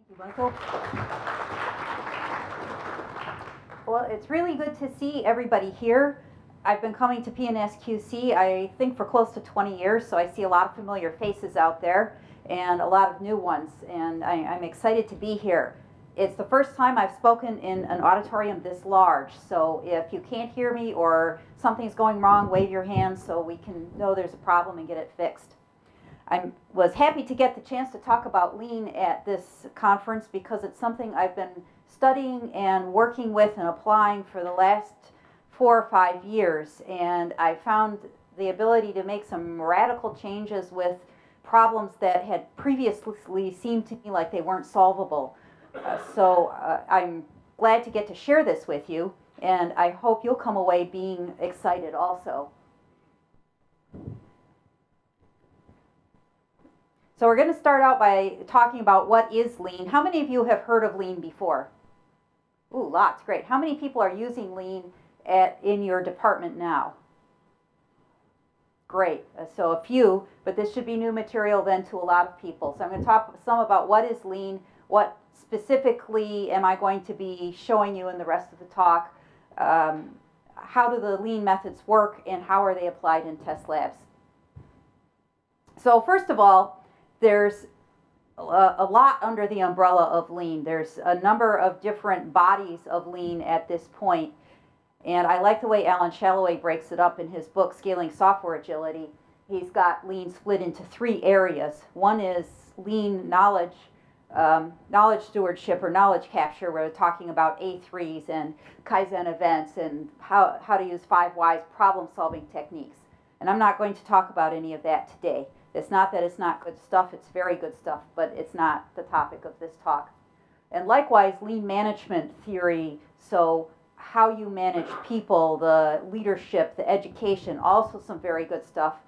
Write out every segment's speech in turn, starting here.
Thank you, Michael. Well, it's really good to see everybody here. I've been coming to PNSQC, I think, for close to 20 years, so I see a lot of familiar faces out there and a lot of new ones, and I'm excited to be here. It's the first time I've spoken in an auditorium this large, so if you can't hear me or something's going wrong, wave your hand so we can know there's a problem and get it fixed. I was happy to get the chance to talk about lean at this conference because it's something I've been studying and working with and applying for the last 4 or 5 years, and I found the ability to make some radical changes with problems that had previously seemed to me like they weren't solvable. I'm glad to get to share this with you, and I hope you'll come away being excited also. So we're going to start out by talking about what is lean. How many of you have heard of lean before? Ooh, lots, great. How many people are using lean in your department now? Great, so a few, but this should be new material then to a lot of people. So I'm going to talk some about what is lean, what specifically am I going to be showing you in the rest of the talk, how do the lean methods work, and how are they applied in test labs. So first of all, there's a lot under the umbrella of lean. There's a number of different bodies of lean at this point. And I like the way Alan Shalloway breaks it up in his book, Scaling Software Agility. He's got lean split into 3 areas. One is lean knowledge stewardship or knowledge capture, where we're talking about A3s and Kaizen events and how to use 5 whys problem-solving techniques. And I'm not going to talk about any of that today. It's not that it's not good stuff, it's very good stuff, but it's not the topic of this talk. And likewise, lean management theory, so how you manage people, the leadership, the education, also some very good stuff.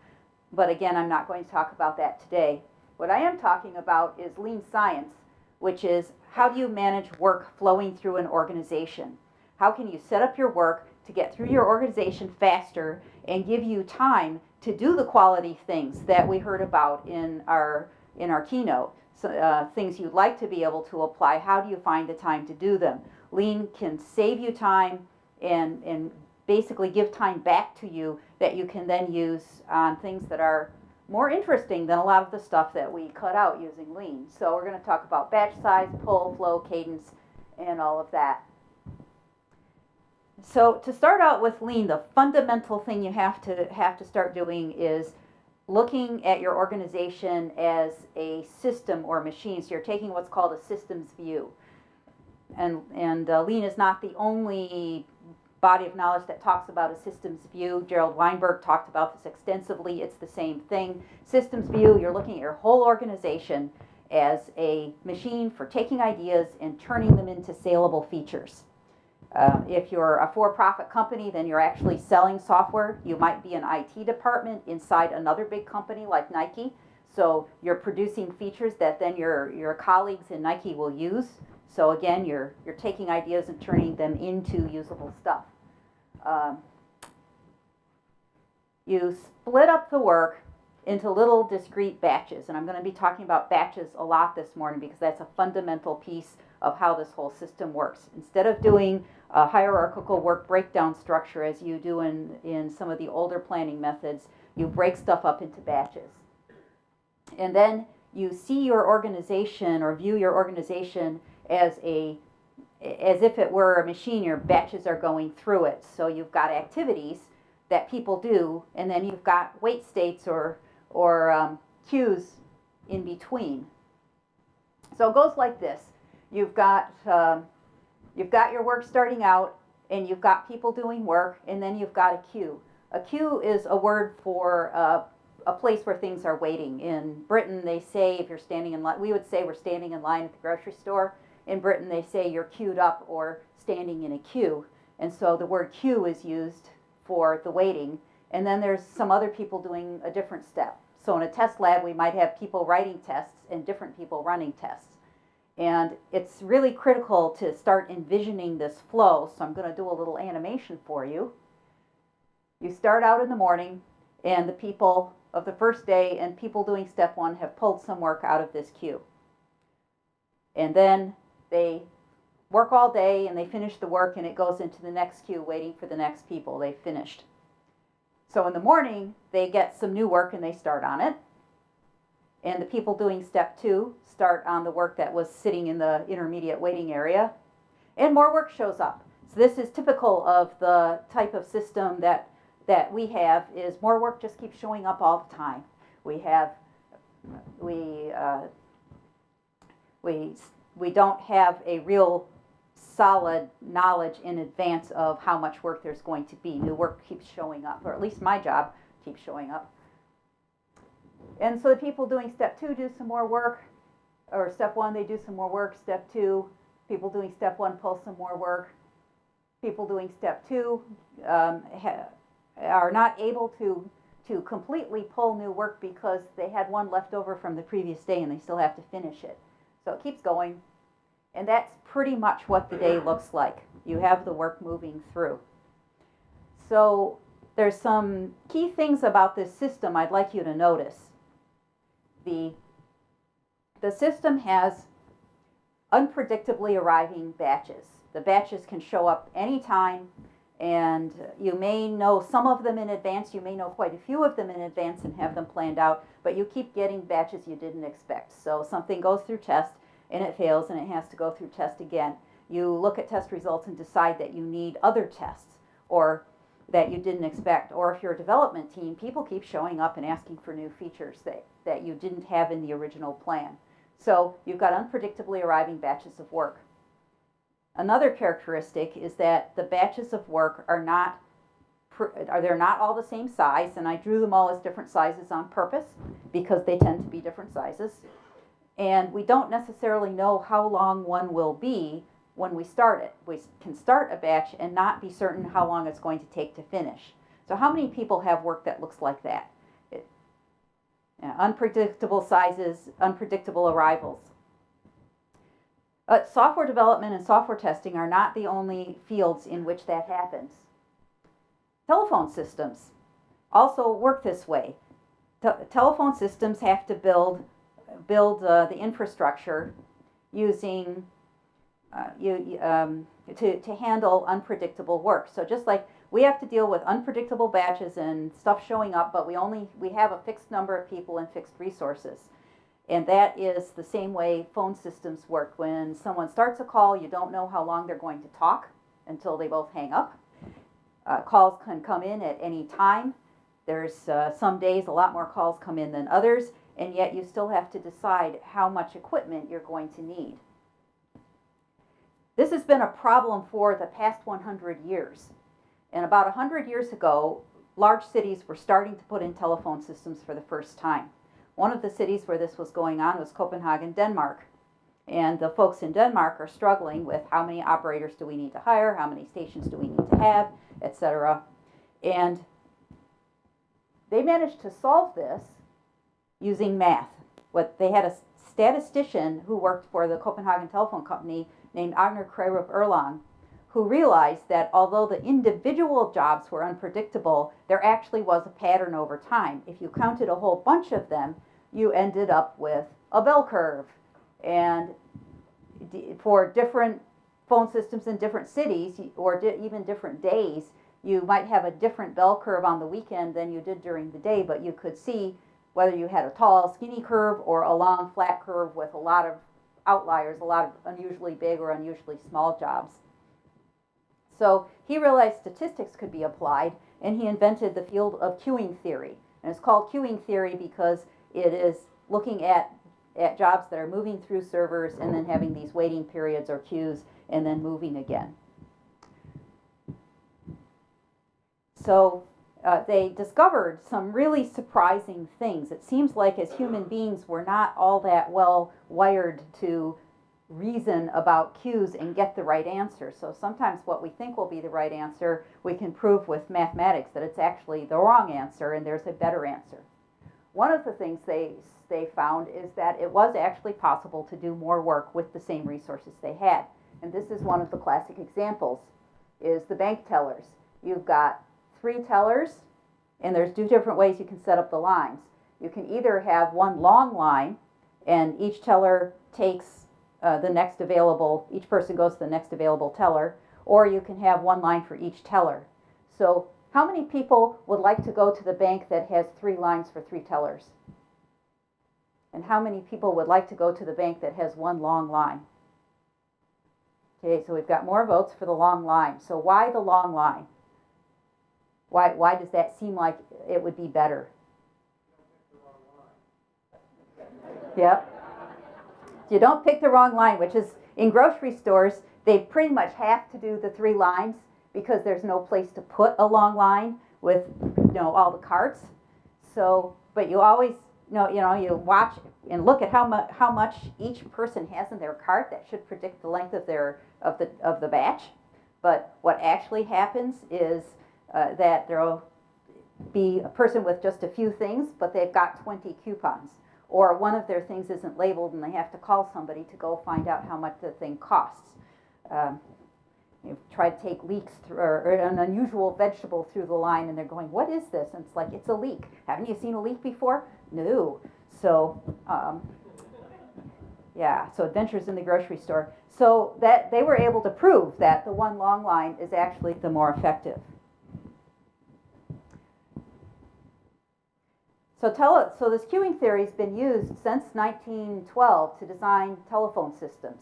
But again, I'm not going to talk about that today. What I am talking about is lean science, which is how do you manage work flowing through an organization? How can you set up your work to get through your organization faster and give you time to do the quality things that we heard about in our keynote? So, things you'd like to be able to apply, how do you find the time to do them? Lean can save you time and basically give time back to you that you can then use on things that are more interesting than a lot of the stuff that we cut out using lean. So we're going to talk about batch size, pull, flow, cadence, and all of that. So to start out with lean, the fundamental thing you have to start doing is looking at your organization as a system or machine. So you're taking what's called a systems view. And lean is not the only body of knowledge that talks about a systems view. Gerald Weinberg talked about this extensively. It's the same thing. Systems view, you're looking at your whole organization as a machine for taking ideas and turning them into saleable features. If you're a for-profit company, then you're actually selling software. You might be an IT department inside another big company like Nike. So you're producing features that then your colleagues in Nike will use. So again, you're taking ideas and turning them into usable stuff. You split up the work into little discrete batches. And I'm going to be talking about batches a lot this morning because that's a fundamental piece of how this whole system works. Instead of doing a hierarchical work breakdown structure as you do in some of the older planning methods, you break stuff up into batches. And then you see your organization or view your organization as if it were a machine. Your batches are going through it. So you've got activities that people do, and then you've got wait states or queues in between. So it goes like this. You've got your work starting out, and you've got people doing work, and then you've got a queue. A queue is a word for a place where things are waiting. In Britain, they say if you're standing in line, we would say we're standing in line at the grocery store. In Britain, they say you're queued up or standing in a queue. And so the word queue is used for the waiting. And then there's some other people doing a different step. So in a test lab, we might have people writing tests and different people running tests. And it's really critical to start envisioning this flow. So I'm going to do a little animation for you. You start out in the morning, and the people of the first day and people doing step 1 have pulled some work out of this queue. And then they work all day and they finish the work and it goes into the next queue waiting for the next people. They've finished. So in the morning, they get some new work and they start on it. And the people doing step 2 start on the work that was sitting in the intermediate waiting area. And more work shows up. So this is typical of the type of system that we have, is more work just keeps showing up all the time. We don't have a real solid knowledge in advance of how much work there's going to be. New work keeps showing up, or at least my job keeps showing up. And so the people doing step 2 do some more work, or step 1 they do some more work, step 2, people doing step 1 pull some more work. People doing step 2 are not able to completely pull new work because they had one left over from the previous day and they still have to finish it. So it keeps going. And that's pretty much what the day looks like. You have the work moving through. So there's some key things about this system I'd like you to notice. The system has unpredictably arriving batches. The batches can show up anytime, and you may know some of them in advance. You may know quite a few of them in advance and have them planned out, but you keep getting batches you didn't expect. So something goes through test and it fails and it has to go through test again. You look at test results and decide that you need other tests or that you didn't expect. Or if you're a development team, people keep showing up and asking for new features that you didn't have in the original plan. So you've got unpredictably arriving batches of work. Another characteristic is that the batches of work they're not all the same size, and I drew them all as different sizes on purpose because they tend to be different sizes. And we don't necessarily know how long one will be when we start it. We can start a batch and not be certain how long it's going to take to finish. So how many people have work that looks like that? Unpredictable sizes, unpredictable arrivals. Software development and software testing are not the only fields in which that happens. Telephone systems also work this way. Telephone systems have to build the infrastructure using to handle unpredictable work. So just like we have to deal with unpredictable batches and stuff showing up, but we have a fixed number of people and fixed resources. And that is the same way phone systems work. When someone starts a call, you don't know how long they're going to talk until they both hang up. Calls can come in at any time. There's some days a lot more calls come in than others, and yet you still have to decide how much equipment you're going to need. This has been a problem for the past 100 years. And about 100 years ago, large cities were starting to put in telephone systems for the first time. One of the cities where this was going on was Copenhagen, Denmark. And the folks in Denmark are struggling with how many operators do we need to hire, how many stations do we need to have, etc. And they managed to solve this using math. They had a statistician who worked for the Copenhagen Telephone Company named Agner Kreruf ERLANG, who realized that although the individual jobs were unpredictable, there actually was a pattern over time. If you counted a whole bunch of them, you ended up with a bell curve. And for different phone systems in different cities, or even different days, you might have a different bell curve on the weekend than you did during the day, but you could see whether you had a tall, skinny curve or a long, flat curve with a lot of outliers, a lot of unusually big or unusually small jobs. So he realized statistics could be applied, and he invented the field of queuing theory. And it's called queuing theory because it is looking at jobs that are moving through servers and then having these waiting periods or queues and then moving again. So they discovered some really surprising things. It seems like as human beings, we're not all that well wired to reason about queues and get the right answer. So sometimes what we think will be the right answer, we can prove with mathematics that it's actually the wrong answer and there's a better answer. One of the things they found is that it was actually possible to do more work with the same resources they had. And this is one of the classic examples, is the bank tellers. You've got 3 tellers, and there's 2 different ways you can set up the lines. You can either have one long line, and each teller takes the next available, each person goes to the next available teller, or you can have one line for each teller. So how many people would like to go to the bank that has 3 lines for 3 tellers? And how many people would like to go to the bank that has 1 long line? Okay, so we've got more votes for the long line. So why the long line? Why does that seem like it would be better? Yep. You don't pick the wrong line, which is, in grocery stores, they pretty much have to do the 3 lines because there's no place to put a long line with, all the carts. So, but you always, you watch and look at how much each person has in their cart. That should predict the length of the batch. But what actually happens is that there'll be a person with just a few things, but they've got 20 coupons. Or one of their things isn't labeled and they have to call somebody to go find out how much the thing costs. You try to take leeks through, or an unusual vegetable through the line, and they're going, what is this? And it's like, it's a leek. Haven't you seen a leek before? No. So, so adventures in the grocery store. So that they were able to prove that the 1 long line is actually the more effective. So this queuing theory has been used since 1912 to design telephone systems.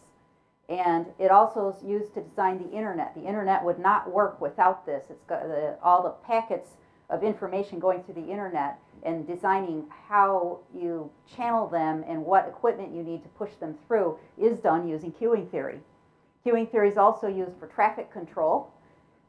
And it also is used to design the internet. The internet would not work without this. It's got all the packets of information going through the internet, and designing how you channel them and what equipment you need to push them through is done using queuing theory. Queuing theory is also used for traffic control.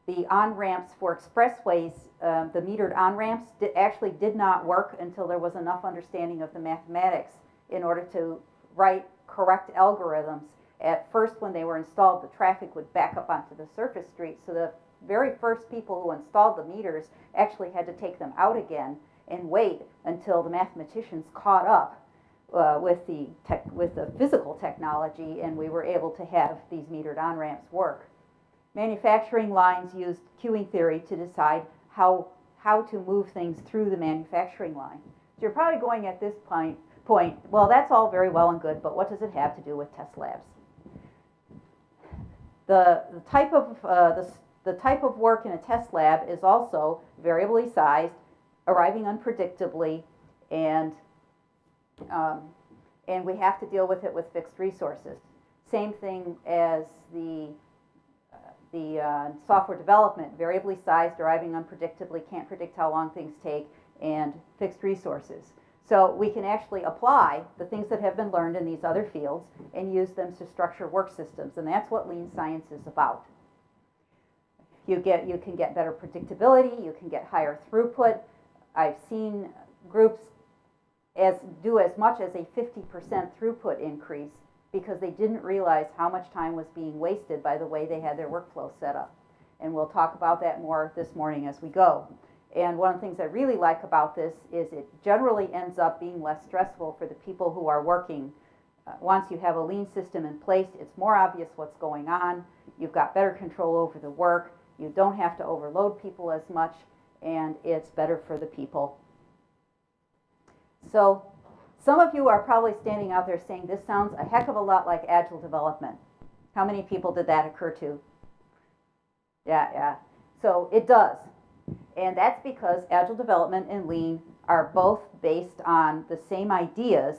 The on-ramps for expressways, the metered on-ramps actually did not work until there was enough understanding of the mathematics in order to write correct algorithms. At first, when they were installed, the traffic would back up onto the surface street. So the very first people who installed the meters actually had to take them out again and wait until the mathematicians caught up with the physical technology, and we were able to have these metered on-ramps work. Manufacturing lines used queuing theory to decide how to move things through the manufacturing line. So you're probably going at this point, well, that's all very well and good, but what does it have to do with test labs? The type of work in a test lab is also variably sized, arriving unpredictably, and we have to deal with it with fixed resources. Same thing as the software development, variably sized, arriving unpredictably, can't predict how long things take, and fixed resources. So we can actually apply the things that have been learned in these other fields and use them to structure work systems, and that's what lean science is about. You can get better predictability, you can get higher throughput. I've seen groups do as much as a 50% throughput increase because they didn't realize how much time was being wasted by the way they had their workflow set up. And we'll talk about that more this morning as we go. And one of the things I really like about this is it generally ends up being less stressful for the people who are working. Once you have a lean system in place, it's more obvious what's going on. You've got better control over the work. You don't have to overload people as much, and it's better for the people. So some of you are probably standing out there saying, this sounds a heck of a lot like agile development. How many people did that occur to? Yeah. So it does. And that's because agile development and lean are both based on the same ideas,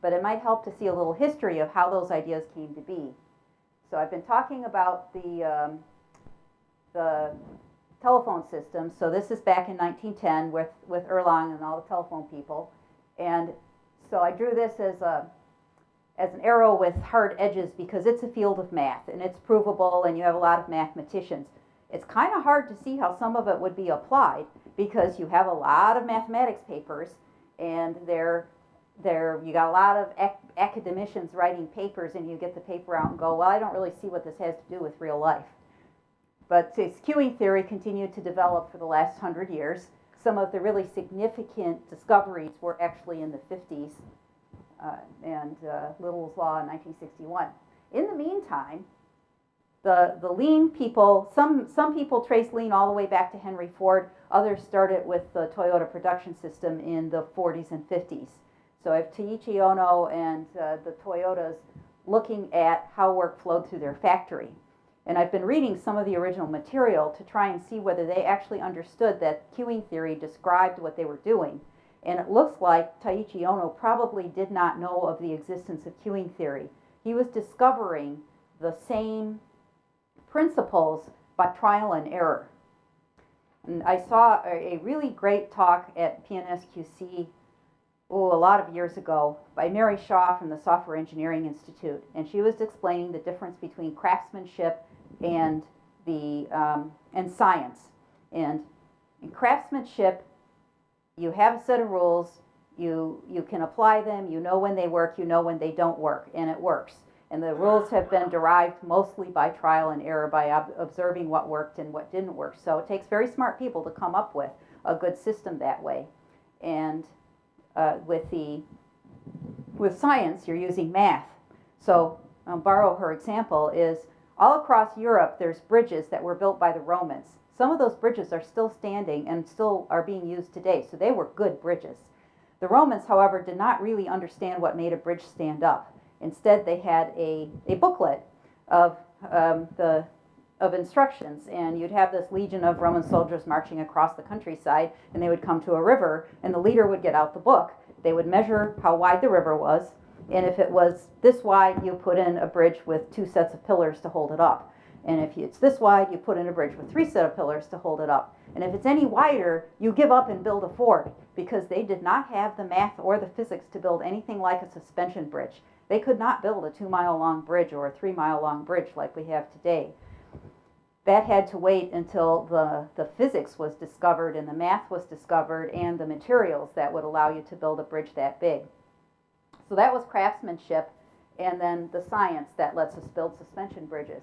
but it might help to see a little history of how those ideas came to be. So I've been talking about the telephone system. So this is back in 1910 with ERLANG and all the telephone people. And so I drew this as an arrow with hard edges because it's a field of math and it's provable and you have a lot of mathematicians. It's kind of hard to see how some of it would be applied because you have a lot of mathematics papers and you got a lot of academicians writing papers, and you get the paper out and go, well, I don't really see what this has to do with real life. But queuing theory continued to develop for the last 100 years. Some of the really significant discoveries were actually in the 50s and Little's Law in 1961. In the meantime, the lean people, some people trace lean all the way back to Henry Ford. Others started with the Toyota production system in the 40s and 50s. So if Taiichi Ohno and the Toyotas looking at how work flowed through their factory. And I've been reading some of the original material to try and see whether they actually understood that queuing theory described what they were doing. And it looks like Taiichi Ohno probably did not know of the existence of queuing theory. He was discovering the same principles by trial and error. And I saw a really great talk at PNSQC a lot of years ago by Mary Shaw from the Software Engineering Institute, and she was explaining the difference between craftsmanship and science. And in craftsmanship, you have a set of rules, you can apply them, you know when they work, you know when they don't work, and it works. And the rules have been derived mostly by trial and error, by observing what worked and what didn't work. So it takes very smart people to come up with a good system that way. And with science, you're using math. So I'll borrow her example is all across Europe, there's bridges that were built by the Romans. Some of those bridges are still standing and still are being used today, so they were good bridges. The Romans, however, did not really understand what made a bridge stand up. Instead, they had a booklet of instructions, and you'd have this legion of Roman soldiers marching across the countryside, and they would come to a river, and the leader would get out the book. They would measure how wide the river was, and if it was this wide, you put in a bridge with 2 sets of pillars to hold it up. And if it's this wide, you put in a bridge with 3 sets of pillars to hold it up. And if it's any wider, you give up and build a ford, because they did not have the math or the physics to build anything like a suspension bridge. They could not build a 2-mile-long bridge or a 3-mile-long bridge like we have today. That had to wait until the physics was discovered and the math was discovered and the materials that would allow you to build a bridge that big. So that was craftsmanship, and then the science that lets us build suspension bridges.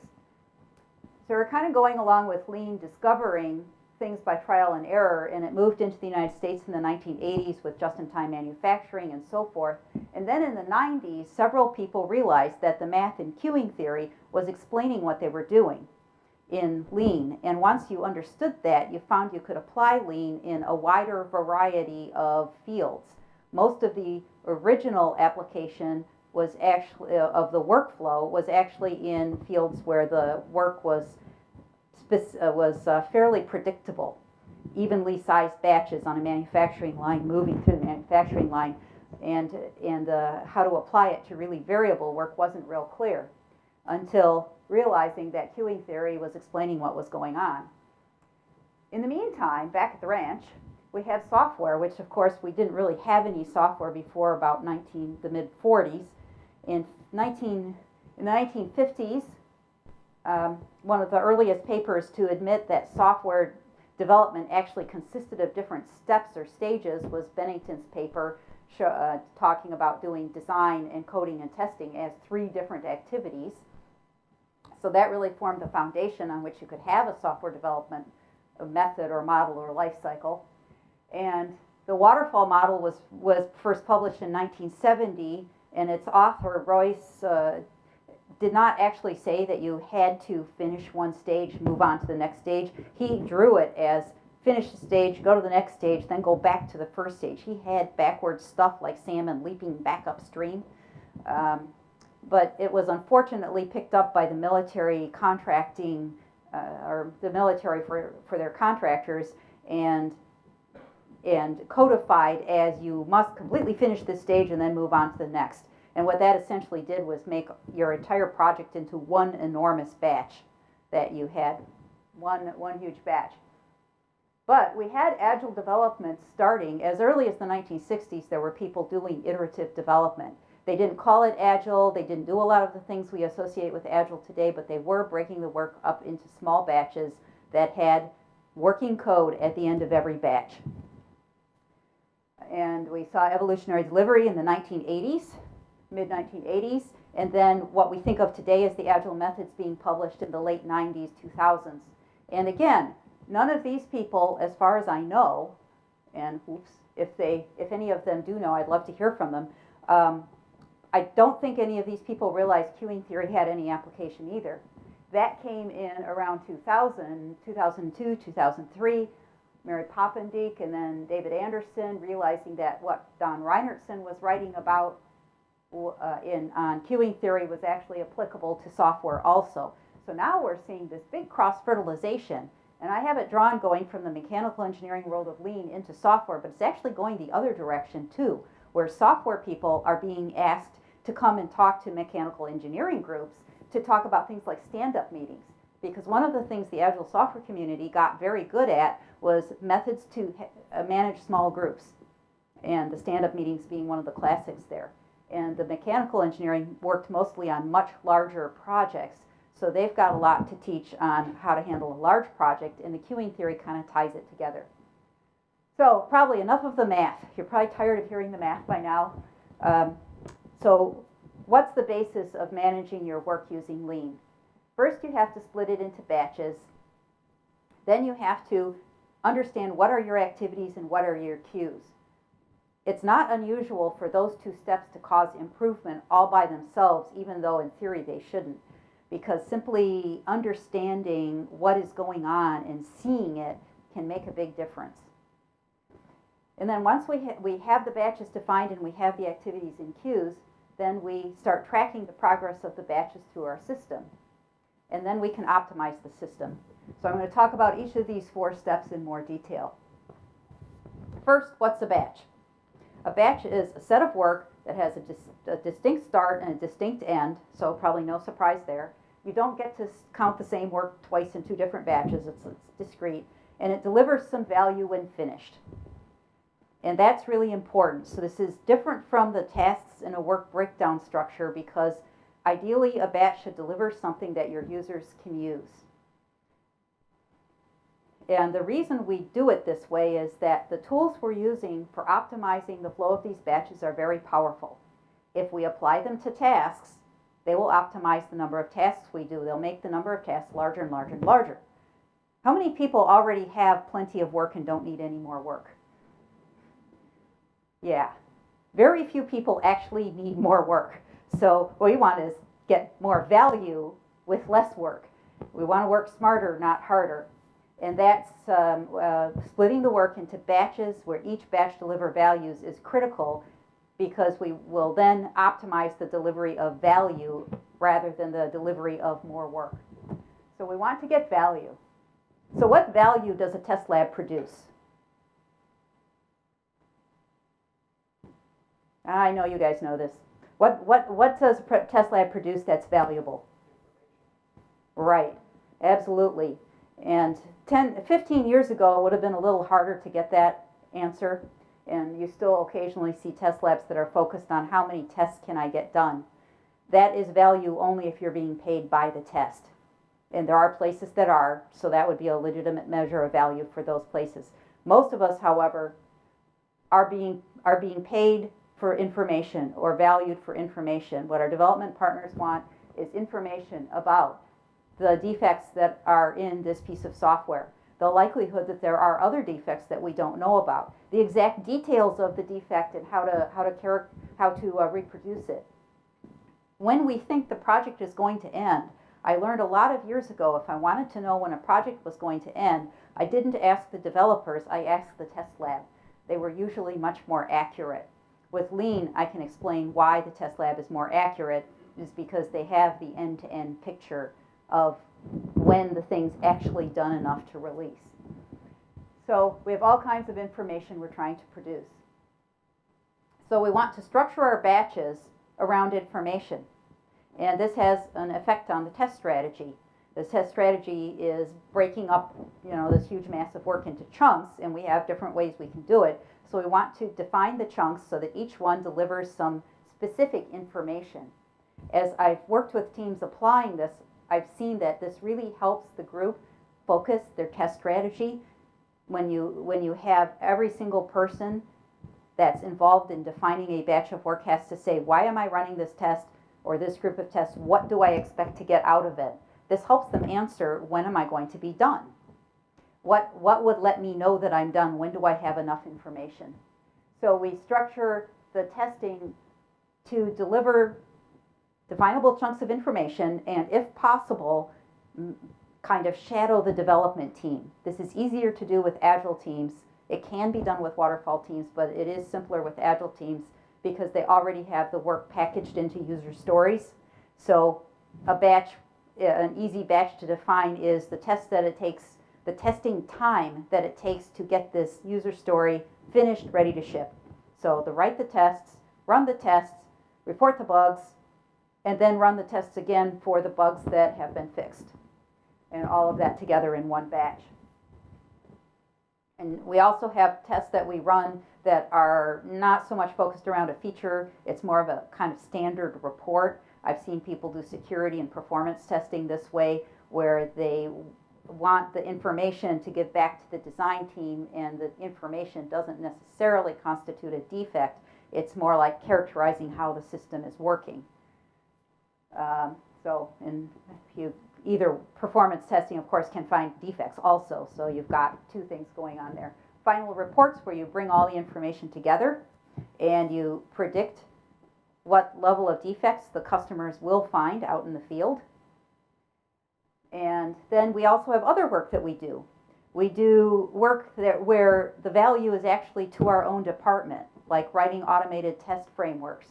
So we're kind of going along with Lean, discovering things by trial and error, and it moved into the United States in the 1980s with just-in-time manufacturing and so forth. And then in the 90s, several people realized that the math in queuing theory was explaining what they were doing in Lean. And once you understood that, you found you could apply Lean in a wider variety of fields. Most of the original application was actually of the workflow was actually in fields where the work was fairly predictable, evenly sized batches on a manufacturing line moving through the manufacturing line, and how to apply it to really variable work wasn't real clear until realizing that queuing theory was explaining what was going on. In the meantime, back at the ranch, we have software, which of course we didn't really have any software before about the mid-40s. In the 1950s, one of the earliest papers to admit that software development actually consisted of different steps or stages was Bennington's paper talking about doing design and coding and testing as 3 different activities. So that really formed the foundation on which you could have a software development method or model or life cycle. And the waterfall model was first published in 1970, and its author, Royce, did not actually say that you had to finish one stage, move on to the next stage. He drew it as finish the stage, go to the next stage, then go back to the first stage. He had backwards stuff like salmon leaping back upstream. But it was unfortunately picked up by the military contracting, or the military for their contractors, and codified as you must completely finish this stage and then move on to the next. And what that essentially did was make your entire project into one enormous batch that you had, one huge batch. But we had agile development starting as early as the 1960s. There were people doing iterative development. They didn't call it agile. They didn't do a lot of the things we associate with agile today, but they were breaking the work up into small batches that had working code at the end of every batch. And we saw evolutionary delivery in the 1980s, mid-1980s, and then what we think of today as the agile methods being published in the late 90s, 2000s. And again, none of these people, as far as I know, and if any of them do know, I'd love to hear from them. I don't think any of these people realized queuing theory had any application either. That came in around 2000, 2002, 2003. Mary Poppendieck and then David Anderson realizing that what Don Reinertsen was writing about on queuing theory was actually applicable to software also. So now we're seeing this big cross-fertilization, and I have it drawn going from the mechanical engineering world of lean into software, but it's actually going the other direction too, where software people are being asked to come and talk to mechanical engineering groups to talk about things like stand-up meetings. Because one of the things the Agile software community got very good at was methods to manage small groups, and the stand-up meetings being one of the classics there. And the mechanical engineering worked mostly on much larger projects, so they've got a lot to teach on how to handle a large project, and the queuing theory kind of ties it together. So probably enough of the math. You're probably tired of hearing the math by now. So what's the basis of managing your work using lean? First, you have to split it into batches. Then you have to understand what are your activities and what are your queues. It's not unusual for those two steps to cause improvement all by themselves, even though in theory they shouldn't, because simply understanding what is going on and seeing it can make a big difference. And then once we have the batches defined and we have the activities in queues, then we start tracking the progress of the batches through our system. And then we can optimize the system. So I'm going to talk about each of these 4 steps in more detail. First, what's a batch? A batch is a set of work that has a distinct start and a distinct end, so probably no surprise there. You don't get to count the same work twice in 2 different batches. It's discrete, and it delivers some value when finished. And that's really important. So this is different from the tasks in a work breakdown structure, because ideally a batch should deliver something that your users can use. And the reason we do it this way is that the tools we're using for optimizing the flow of these batches are very powerful. If we apply them to tasks, they will optimize the number of tasks we do. They'll make the number of tasks larger and larger and larger. How many people already have plenty of work and don't need any more work? Yeah, very few people actually need more work. So what we want is get more value with less work. We want to work smarter, not harder. And that's splitting the work into batches where each batch deliver values is critical, because we will then optimize the delivery of value rather than the delivery of more work. So we want to get value. So what value does a test lab produce? I know you guys know this. What does a test lab produce that's valuable? Right, absolutely. And 15 years ago, it would have been a little harder to get that answer. And you still occasionally see test labs that are focused on how many tests can I get done. That is value only if you're being paid by the test. And there are places that are, so that would be a legitimate measure of value for those places. Most of us, however, are being paid for information or valued for information. What our development partners want is information about the defects that are in this piece of software, the likelihood that there are other defects that we don't know about, the exact details of the defect and how to reproduce it. When we think the project is going to end, I learned a lot of years ago, if I wanted to know when a project was going to end, I didn't ask the developers, I asked the test lab. They were usually much more accurate. With Lean, I can explain why the test lab is more accurate, is because they have the end-to-end picture of when the thing's actually done enough to release. So we have all kinds of information we're trying to produce. So we want to structure our batches around information. And this has an effect on the test strategy. The test strategy is breaking up, this huge mass of work into chunks, and we have different ways we can do it. So we want to define the chunks so that each one delivers some specific information. As I've worked with teams applying this, I've seen that this really helps the group focus their test strategy. When you have every single person that's involved in defining a batch of work has to say, why am I running this test or this group of tests? What do I expect to get out of it? This helps them answer, when am I going to be done? What would let me know that I'm done? When do I have enough information? So we structure the testing to deliver definable chunks of information, and if possible, kind of shadow the development team. This is easier to do with Agile teams. It can be done with waterfall teams, but it is simpler with Agile teams because they already have the work packaged into user stories. So a batch, an easy batch to define is the testing time that it takes to get this user story finished, ready to ship. So to write the tests, run the tests, report the bugs, and then run the tests again for the bugs that have been fixed. And all of that together in one batch. And we also have tests that we run that are not so much focused around a feature. It's more of a kind of standard report. I've seen people do security and performance testing this way, where they want the information to give back to the design team, and the information doesn't necessarily constitute a defect. It's more like characterizing how the system is working. Either performance testing, of course, can find defects also, so you've got two things going on there. Final reports, where you bring all the information together and you predict what level of defects the customers will find out in the field. And then we also have other work that we do. We do work where the value is actually to our own department, like writing automated test frameworks,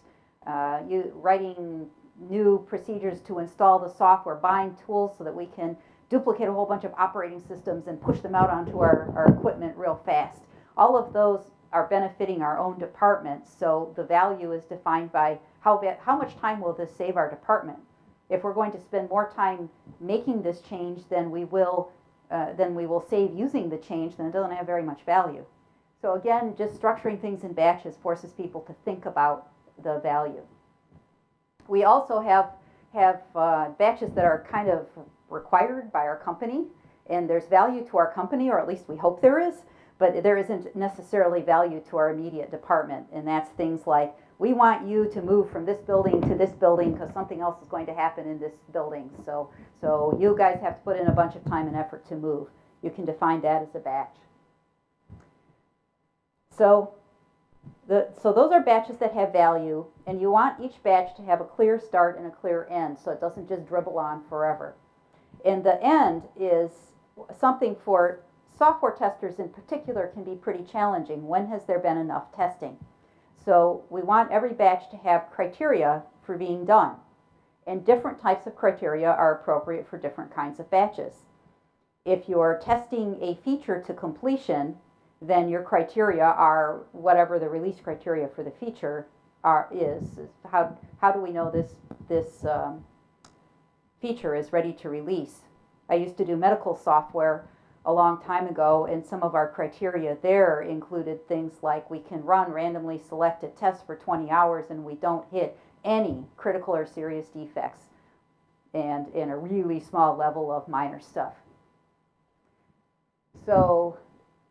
writing new procedures to install the software, buying tools so that we can duplicate a whole bunch of operating systems and push them out onto our equipment real fast. All of those are benefiting our own department, so the value is defined by how much time will this save our department. If we're going to spend more time making this change than we will save using the change, then it doesn't have very much value. So again, just structuring things in batches forces people to think about the value. We also have batches that are kind of required by our company, and there's value to our company, or at least we hope there is, but there isn't necessarily value to our immediate department, and that's things like, we want you to move from this building to this building because something else is going to happen in this building, so you guys have to put in a bunch of time and effort to move. You can define that as a batch. So those are batches that have value, and you want each batch to have a clear start and a clear end, so it doesn't just dribble on forever. And the end is something for software testers in particular can be pretty challenging. When has there been enough testing? So we want every batch to have criteria for being done, and different types of criteria are appropriate for different kinds of batches. If you're testing a feature to completion, then your criteria are whatever the release criteria for the feature is. How do we know this feature is ready to release? I used to do medical software a long time ago, and some of our criteria there included things like we can run randomly selected tests for 20 hours and we don't hit any critical or serious defects, and in a really small level of minor stuff. So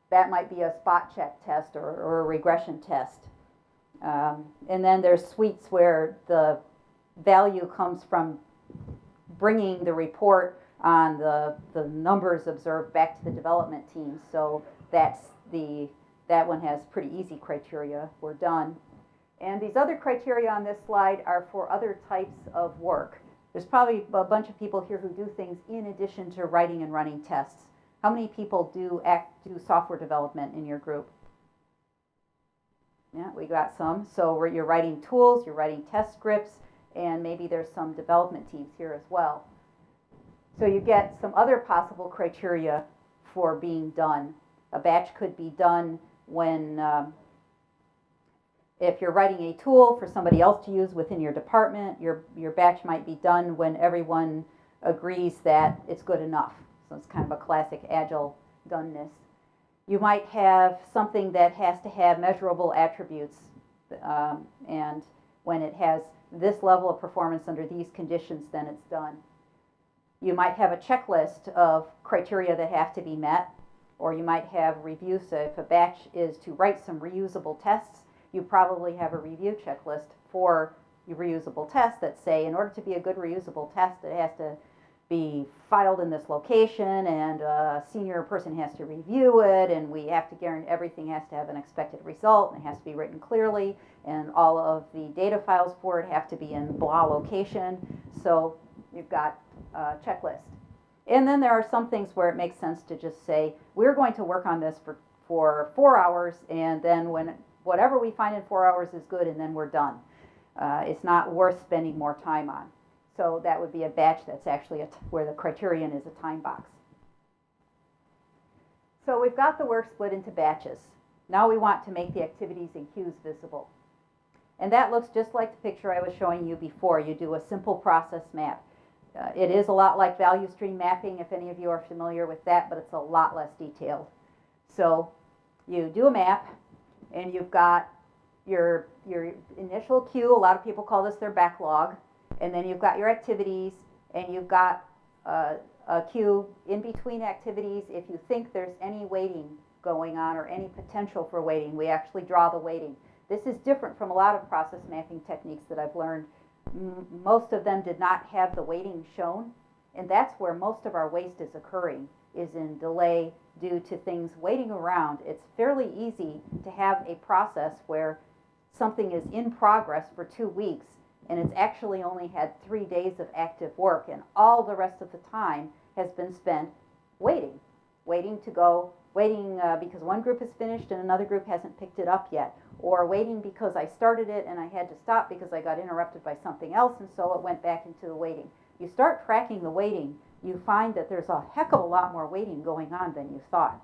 that might be a spot check test or a regression test. And then there's suites where the value comes from bringing the report on the numbers observed back to the development team. So that one has pretty easy criteria. We're done. And these other criteria on this slide are for other types of work. There's probably a bunch of people here who do things in addition to writing and running tests. How many people do software development in your group? Yeah, we got some. So you're writing tools, you're writing test scripts, and maybe there's some development teams here as well. So you get some other possible criteria for being done. A batch could be done when, if you're writing a tool for somebody else to use within your department, your batch might be done when everyone agrees that it's good enough. So it's kind of a classic agile doneness. You might have something that has to have measurable attributes, and when it has this level of performance under these conditions, then it's done. You might have a checklist of criteria that have to be met, or you might have reviews. So if a batch is to write some reusable tests, you probably have a review checklist for your reusable tests that say, in order to be a good reusable test, it has to be filed in this location, and a senior person has to review it, and we have to guarantee everything has to have an expected result, and it has to be written clearly, and all of the data files for it have to be in blah location. So you've got a checklist. And then there are some things where it makes sense to just say, we're going to work on this for 4 hours, and then when whatever we find in 4 hours is good, and then we're done. It's not worth spending more time on. So that would be a batch that's actually where the criterion is a time box. So we've got the work split into batches. Now we want to make the activities and cues visible. And that looks just like the picture I was showing you before. You do a simple process map. It is a lot like value stream mapping, if any of you are familiar with that, but it's a lot less detailed. So you do a map, and you've got your initial queue. A lot of people call this their backlog. And then you've got your activities, and you've got a queue in between activities. If you think there's any waiting going on or any potential for waiting, we actually draw the waiting. This is different from a lot of process mapping techniques that I've learned. Most of them did not have the waiting shown, and that's where most of our waste is occurring, is in delay due to things waiting around. It's fairly easy to have a process where something is in progress for 2 weeks, and it's actually only had 3 days of active work, and all the rest of the time has been spent waiting because one group is finished and another group hasn't picked it up yet, or waiting because I started it and I had to stop because I got interrupted by something else, and so it went back into the waiting. You start tracking the waiting, you find that there's a heck of a lot more waiting going on than you thought.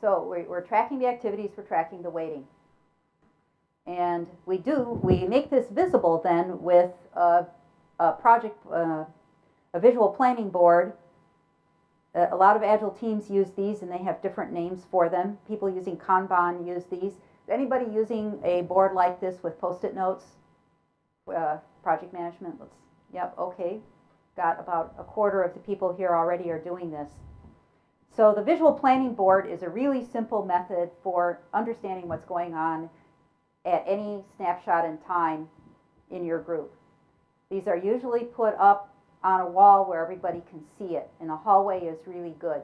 So we're tracking the activities, we're tracking the waiting. And we make this visible then with a visual planning board. A lot of Agile teams use these, and they have different names for them. People using Kanban use these. Is anybody using a board like this with Post-it notes? Project management? Yep, okay. Got about a quarter of the people here already are doing this. So the visual planning board is a really simple method for understanding what's going on at any snapshot in time in your group. These are usually put up on a wall where everybody can see it, and a hallway is really good.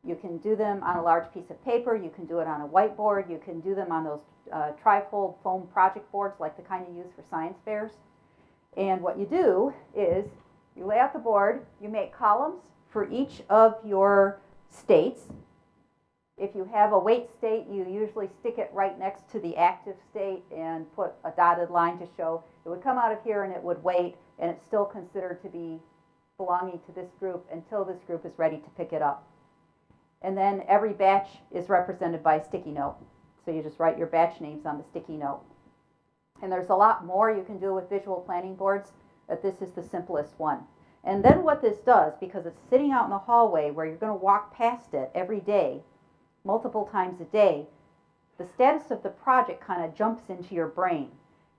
You can do them on a large piece of paper, you can do it on a whiteboard, you can do them on those trifold foam project boards like the kind you use for science fairs. And what you do is you lay out the board, you make columns for each of your states. If you have a wait state, you usually stick it right next to the active state and put a dotted line to show it would come out of here and it would wait, and it's still considered to be belonging to this group until this group is ready to pick it up. And then every batch is represented by a sticky note. So you just write your batch names on the sticky note. And there's a lot more you can do with visual planning boards, but this is the simplest one. And then what this does, because it's sitting out in the hallway where you're going to walk past it every day, multiple times a day, the status of the project kind of jumps into your brain.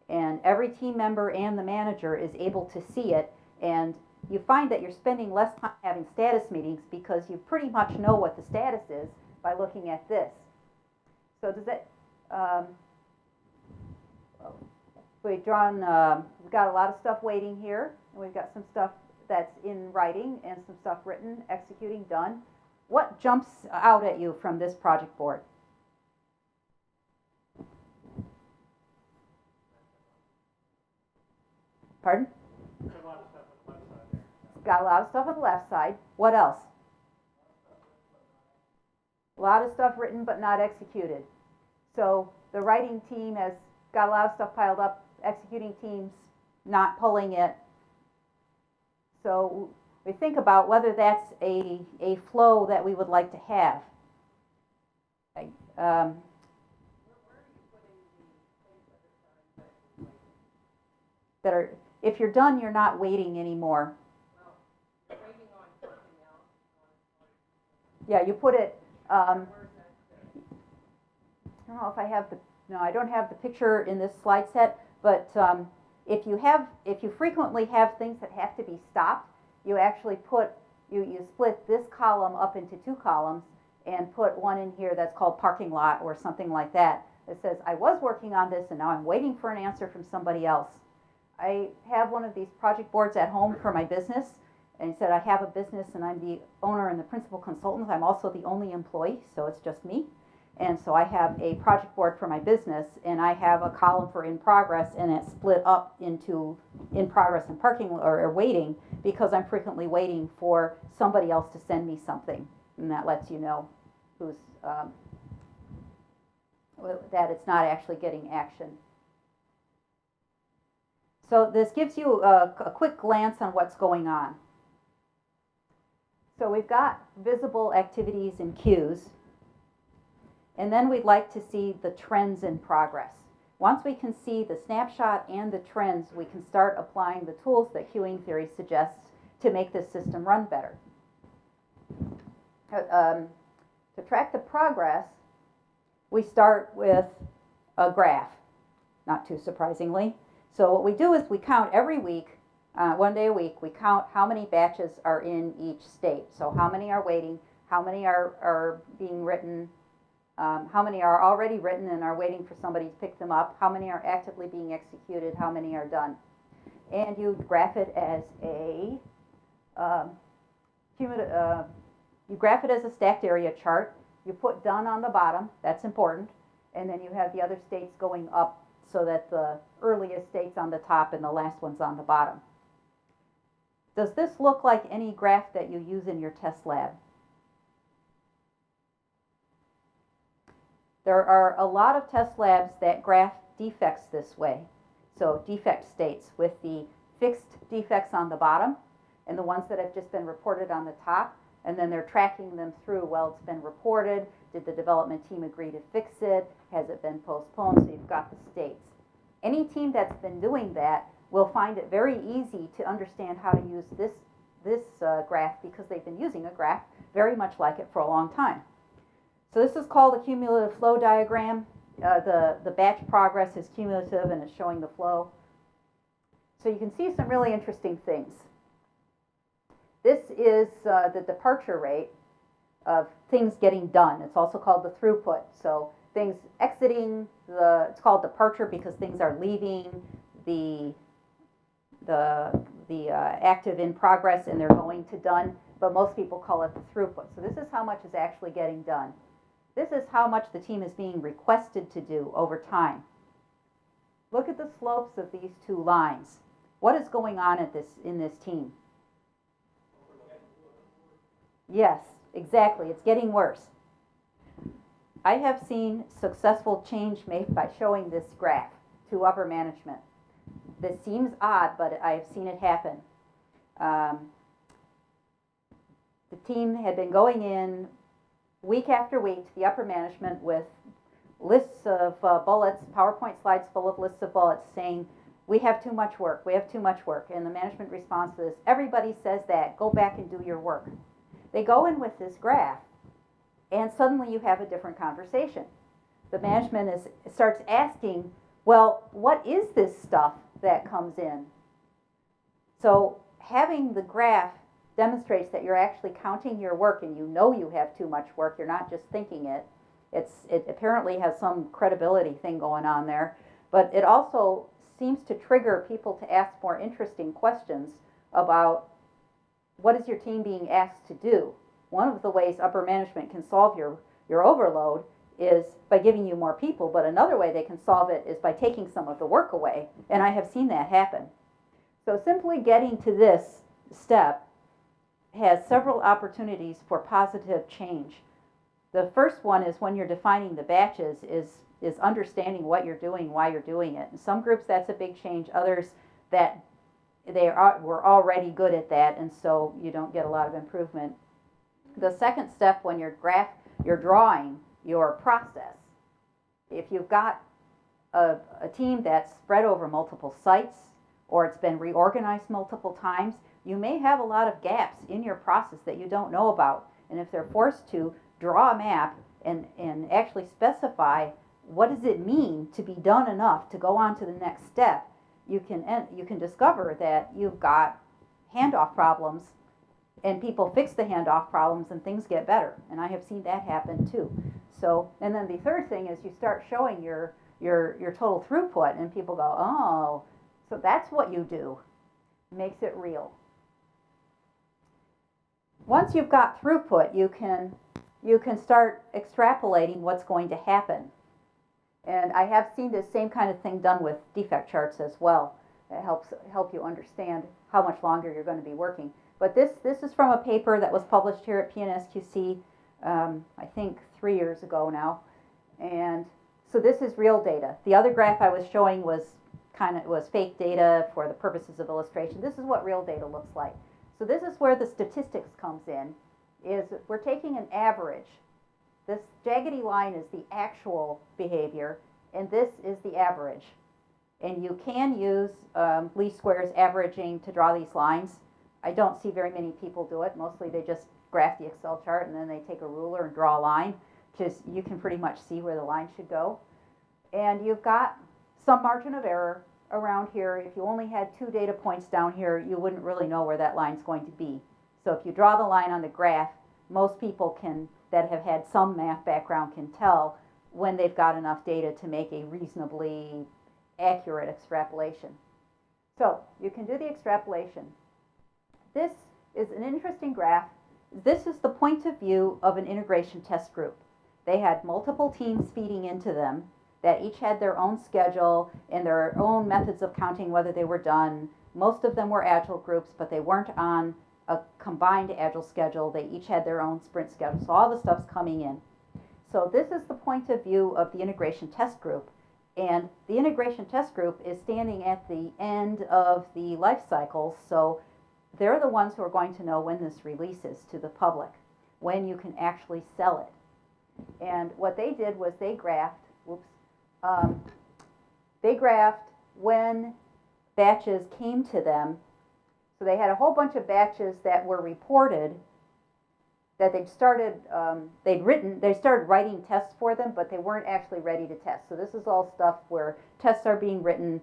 And every team member and the manager is able to see it, and you find that you're spending less time having status meetings because you pretty much know what the status is by looking at this. So does that, we've got a lot of stuff waiting here, and we've got some stuff that's in writing and some stuff written, executing, done. What jumps out at you from this project board? Pardon? Got a lot of stuff on the left side. What else? A lot of stuff written but not executed. So the writing team has got a lot of stuff piled up. Executing team's not pulling it. So we think about whether that's a flow that we would like to have. Okay. That are, if you're done, you're not waiting anymore. Yeah, you put it, I don't know if I have I don't have the picture in this slide set, but if you frequently have things that have to be stopped, you actually you split this column up into 2 columns and put one in here that's called parking lot or something like that. That says, I was working on this and now I'm waiting for an answer from somebody else. I have one of these project boards at home for my business, and said I have a business and I'm the owner and the principal consultant. I'm also the only employee, so it's just me. And so I have a project board for my business, and I have a column for in progress, and it's split up into in progress and parking or waiting, because I'm frequently waiting for somebody else to send me something, and that lets you know who's that it's not actually getting action. So this gives you a quick glance on what's going on. So we've got visible activities and queues, and then we'd like to see the trends in progress. Once we can see the snapshot and the trends, we can start applying the tools that queuing theory suggests to make this system run better. To track the progress, we start with a graph, not too surprisingly. So what we do is we count every week, 1 day a week, we count how many batches are in each state. So how many are waiting, how many are being written, how many are already written and are waiting for somebody to pick them up, how many are actively being executed, how many are done. And you graph it as a you graph it as a stacked area chart. You put done on the bottom, that's important, and then you have the other states going up so that the earliest state's on the top and the last one's on the bottom. Does this look like any graph that you use in your test lab? There are a lot of test labs that graph defects this way. So defect states with the fixed defects on the bottom and the ones that have just been reported on the top, and then they're tracking them through. Well, it's been reported. Did the development team agree to fix it? Has it been postponed? So you've got the states. Any team that's been doing that will find it very easy to understand how to use this graph because they've been using a graph very much like it for a long time. So this is called a cumulative flow diagram. The batch progress is cumulative and it's showing the flow. So you can see some really interesting things. This is the departure rate of things getting done. It's also called the throughput. So things exiting it's called departure because things are leaving the active in progress and they're going to done, but most people call it the throughput. So this is how much is actually getting done. This is how much the team is being requested to do over time. Look at the slopes of these two lines. What is going on in this team? Yes, exactly. It's getting worse. I have seen successful change made by showing this graph to upper management. This seems odd, but I've seen it happen. The team had been going in week after week to the upper management with lists of bullets, PowerPoint slides full of lists of bullets saying, we have too much work, we have too much work. And the management response is, everybody says that, go back and do your work. They go in with this graph, and suddenly you have a different conversation. The management starts asking, well, what is this stuff that comes in? So having the graph demonstrates that you're actually counting your work and you know you have too much work. You're not just thinking it. It apparently has some credibility thing going on there, but it also seems to trigger people to ask more interesting questions about what is your team being asked to do. One of the ways upper management can solve your overload is by giving you more people, but another way they can solve it is by taking some of the work away, and I have seen that happen. So simply getting to this step has several opportunities for positive change. The first one is when you're defining the batches is understanding what you're doing, why you're doing it. In some groups that's a big change, others that were already good at that, and so you don't get a lot of improvement. The second step, when you're drawing your process. If you've got a team that's spread over multiple sites or it's been reorganized multiple times, you may have a lot of gaps in your process that you don't know about. And if they're forced to draw a map and actually specify what does it mean to be done enough to go on to the next step, you can discover that you've got handoff problems and people fix the handoff problems and things get better. And I have seen that happen too. So, and then the third thing is you start showing your total throughput and people go, oh, so that's what you do. Makes it real. Once you've got throughput, you can start extrapolating what's going to happen. And I have seen this same kind of thing done with defect charts as well. It help you understand how much longer you're going to be working. But this is from a paper that was published here at PNSQC, I think 3 years ago now. And So this is real data. The other graph I was showing was fake data for the purposes of illustration. This is what real data looks like. So this is where the statistics comes in, is we're taking an average. This jaggedy line is the actual behavior, and this is the average. And you can use least squares averaging to draw these lines. I don't see very many people do it. Mostly they just graph the Excel chart and then they take a ruler and draw a line. Just you can pretty much see where the line should go. And you've got some margin of error around here. If you only had 2 data points down here, you wouldn't really know where that line's going to be. So if you draw the line on the graph, most people that have had some math background can tell when they've got enough data to make a reasonably accurate extrapolation. So you can do the extrapolation. This is an interesting graph. This is the point of view of an integration test group. They had multiple teams feeding into them that each had their own schedule and their own methods of counting whether they were done. Most of them were agile groups, but they weren't on a combined agile schedule. They each had their own sprint schedule. So all the stuff's coming in. So this is the point of view of the integration test group. And the integration test group is standing at the end of the life cycle. So they're the ones who are going to know when this releases to the public, when you can actually sell it. And what they did was they graphed, when batches came to them. So they had a whole bunch of batches that were reported that they started writing tests for them, but they weren't actually ready to test. So this is all stuff where tests are being written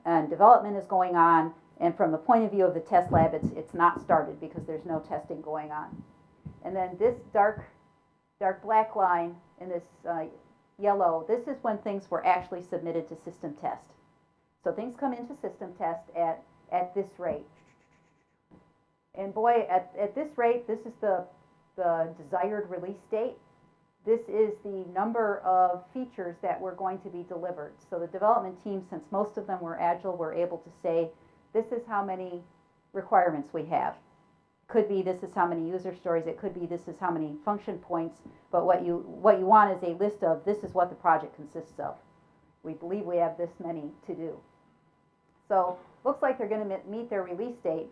and development is going on, and from the point of view of the test lab, it's not started because there's no testing going on. And then this dark black line and this yellow, this is when things were actually submitted to system test. So things come into system test at this rate. And boy, at this rate, this is the desired release date. This is the number of features that were going to be delivered. So the development team, since most of them were agile, were able to say, this is how many requirements we have. Could be this is how many user stories, it could be this is how many function points, but what you want is a list of this is what the project consists of. We believe we have this many to do. So looks like they're going to meet their release date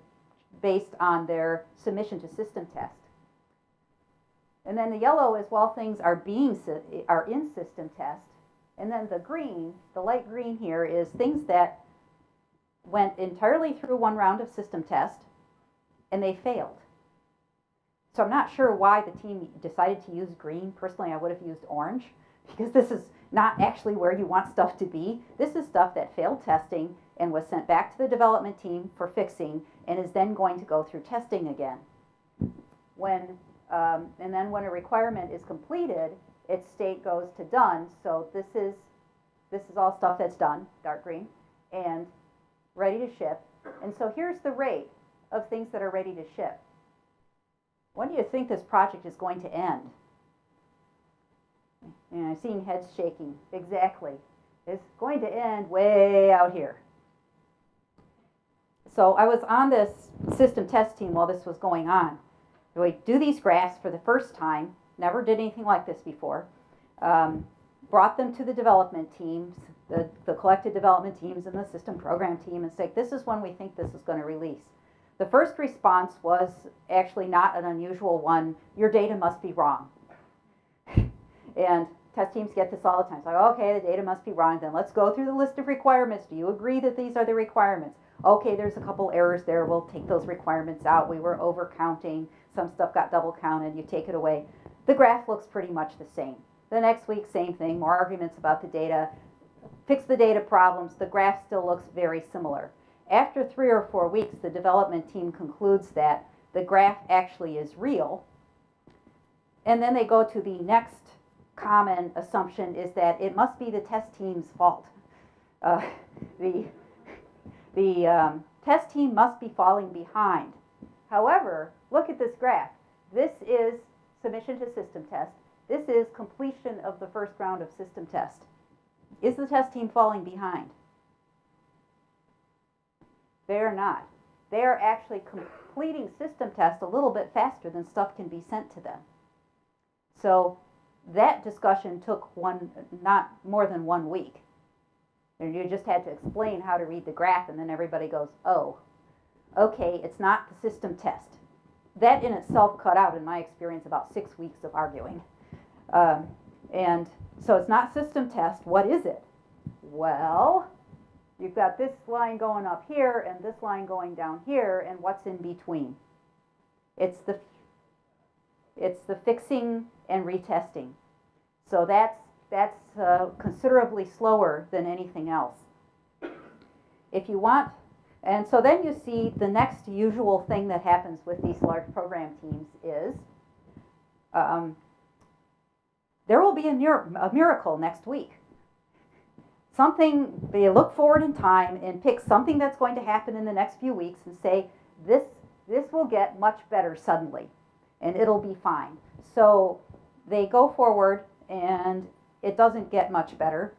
based on their submission to system test. And then the yellow is while things are in system test. And then the green, the light green here, is things that went entirely through one round of system test and they failed. So I'm not sure why the team decided to use green. Personally, I would have used orange because this is not actually where you want stuff to be. This is stuff that failed testing and was sent back to the development team for fixing and is then going to go through testing again. And then when a requirement is completed, its state goes to done. So this is all stuff that's done, dark green, and ready to ship. And so here's the rate of things that are ready to ship. When do you think this project is going to end? And I'm seeing heads shaking. Exactly. It's going to end way out here. So I was on this system test team while this was going on. We do these graphs for the first time, never did anything like this before, brought them to the development teams, the collected development teams and the system program team, and said, this is when we think this is going to release. The first response was actually not an unusual one. Your data must be wrong. And test teams get this all the time. It's like, okay, the data must be wrong. Then let's go through the list of requirements. Do you agree that these are the requirements? Okay, there's a couple errors there. We'll take those requirements out. We were overcounting. Some stuff got double counted. You take it away. The graph looks pretty much the same. The next week, same thing. More arguments about the data. Fix the data problems. The graph still looks very similar. After 3 or 4 weeks, the development team concludes that the graph actually is real. And then they go to the next common assumption is that it must be the test team's fault. The test team must be falling behind. However, look at this graph. This is submission to system test. This is completion of the first round of system test. Is the test team falling behind? They're not. They're actually completing system test a little bit faster than stuff can be sent to them. So that discussion took not more than 1 week. And you just had to explain how to read the graph, and then everybody goes, oh, okay, it's not the system test. That in itself cut out, in my experience, about 6 weeks of arguing. And so it's not system test. What is it? Well, you've got this line going up here and this line going down here, and what's in between? It's the fixing and retesting. So that's considerably slower than anything else. If you want, and so then you see the next usual thing that happens with these large program teams is there will be a miracle next week. Something, they look forward in time and pick something that's going to happen in the next few weeks and say, this will get much better suddenly, and it'll be fine. So they go forward, and it doesn't get much better.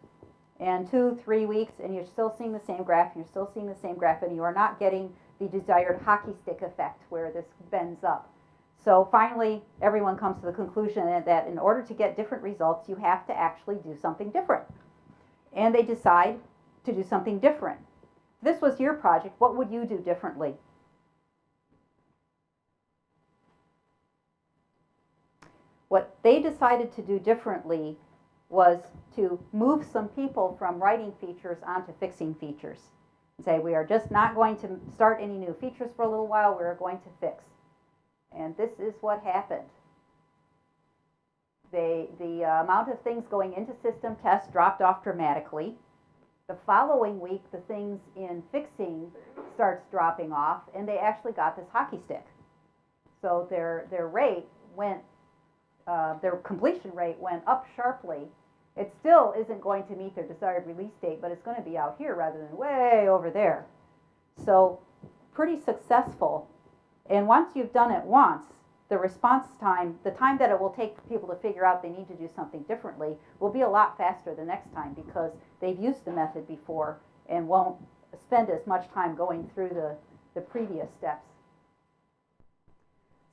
And 2-3 weeks, and you're still seeing the same graph, and you are not getting the desired hockey stick effect where this bends up. So finally, everyone comes to the conclusion that in order to get different results, you have to actually do something different. And they decide to do something different. If this was your project, what would you do differently? What they decided to do differently was to move some people from writing features onto fixing features. And say, we are just not going to start any new features for a little while, we're going to fix. And this is what happened. The amount of things going into system test dropped off dramatically. The following week, the things in fixing starts dropping off, and they actually got this hockey stick. So their rate went, their completion rate went up sharply. It still isn't going to meet their desired release date, but it's going to be out here rather than way over there. So pretty successful. And once you've done it once, the response time, the time that it will take for people to figure out they need to do something differently, will be a lot faster the next time because they've used the method before and won't spend as much time going through the previous steps.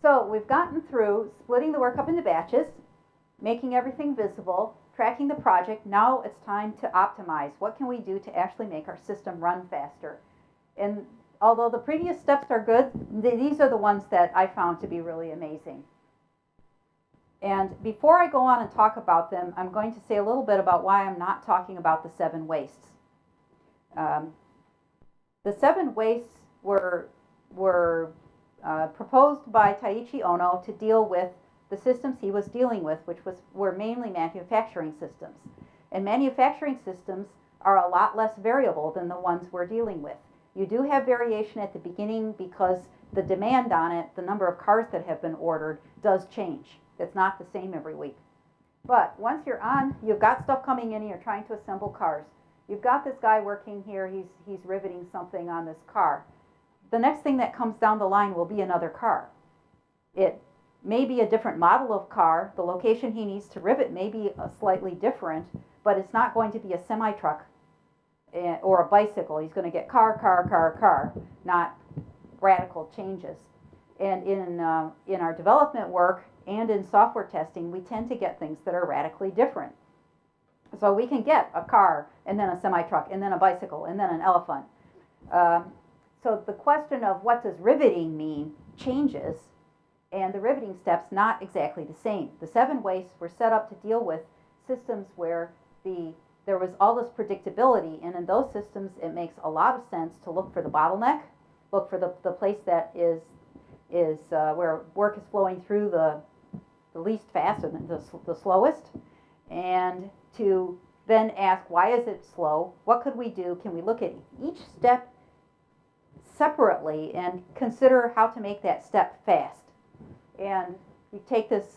So we've gotten through splitting the work up into batches, making everything visible, tracking the project. Now it's time to optimize. What can we do to actually make our system run faster? And although the previous steps are good, these are the ones that I found to be really amazing. And before I go on and talk about them, I'm going to say a little bit about why I'm not talking about the 7 wastes. The 7 wastes were proposed by Taiichi Ohno to deal with the systems he was dealing with, which were mainly manufacturing systems. And manufacturing systems are a lot less variable than the ones we're dealing with. You do have variation at the beginning because the demand on it, the number of cars that have been ordered, does change. It's not the same every week. But once you're on, you've got stuff coming in and you're trying to assemble cars. You've got this guy working here, he's riveting something on this car. The next thing that comes down the line will be another car. It may be a different model of car. The location he needs to rivet may be slightly different, but it's not going to be a semi-truck or a bicycle. He's going to get car, not radical changes. And in our development work and in software testing, we tend to get things that are radically different. So we can get a car, and then a semi-truck, and then a bicycle, and then an elephant. So the question of what does riveting mean changes, and the riveting step's not exactly the same. The 7 wastes were set up to deal with systems where there was all this predictability, and in those systems it makes a lot of sense to look for the bottleneck, look for the place that is where work is flowing through the least fast or the slowest, and to then ask, why is it slow? What could we do? Can we look at each step separately and consider how to make that step fast? And you take this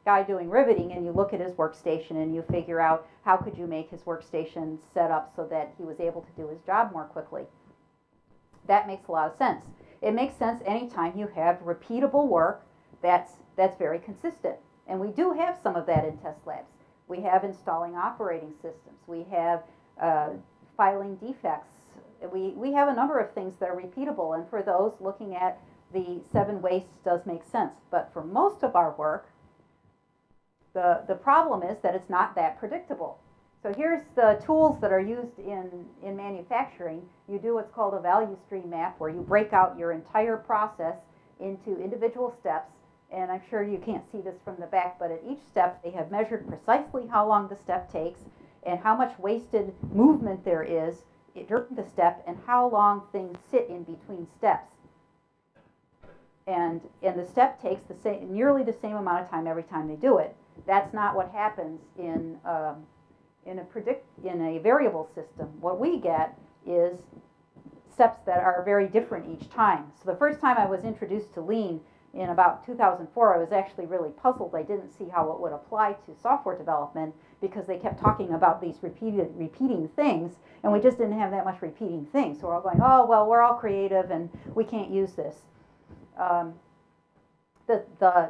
guy doing riveting and you look at his workstation and you figure out how could you make his workstation set up so that he was able to do his job more quickly. That makes a lot of sense. It makes sense anytime you have repeatable work that's very consistent. And we do have some of that in test labs. We have installing operating systems. We have filing defects. We have a number of things that are repeatable, and for those, looking at the 7 wastes does make sense. But for most of our work, The problem is that it's not that predictable. So here's the tools that are used in manufacturing. You do what's called a value stream map, where you break out your entire process into individual steps. And I'm sure you can't see this from the back, but at each step they have measured precisely how long the step takes and how much wasted movement there is during the step and how long things sit in between steps. And the step takes nearly the same amount of time every time they do it. That's not what happens in a variable system. What we get is steps that are very different each time. So the first time I was introduced to Lean in about 2004, I was actually really puzzled. I didn't see how it would apply to software development because they kept talking about these repeating things, and we just didn't have that much repeating things. So we're all going, oh, well, we're all creative and we can't use this. The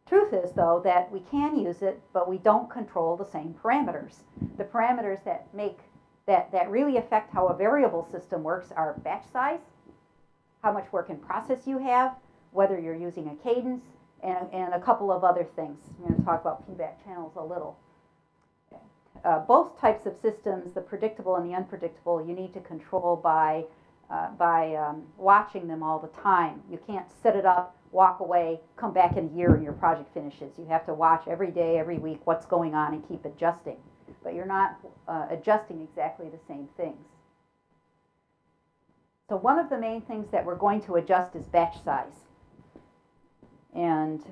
truth is, though, that we can use it, but we don't control the same parameters. The parameters that really affect how a variable system works are batch size, how much work in process you have, whether you're using a cadence, and a couple of other things. I'm going to talk about feedback channels a little. Both types of systems, the predictable and the unpredictable, you need to control by watching them all the time. You can't set it up, walk away, come back in a year and your project finishes. You have to watch every day, every week, what's going on and keep adjusting. But you're not adjusting exactly the same things. So one of the main things that we're going to adjust is batch size. And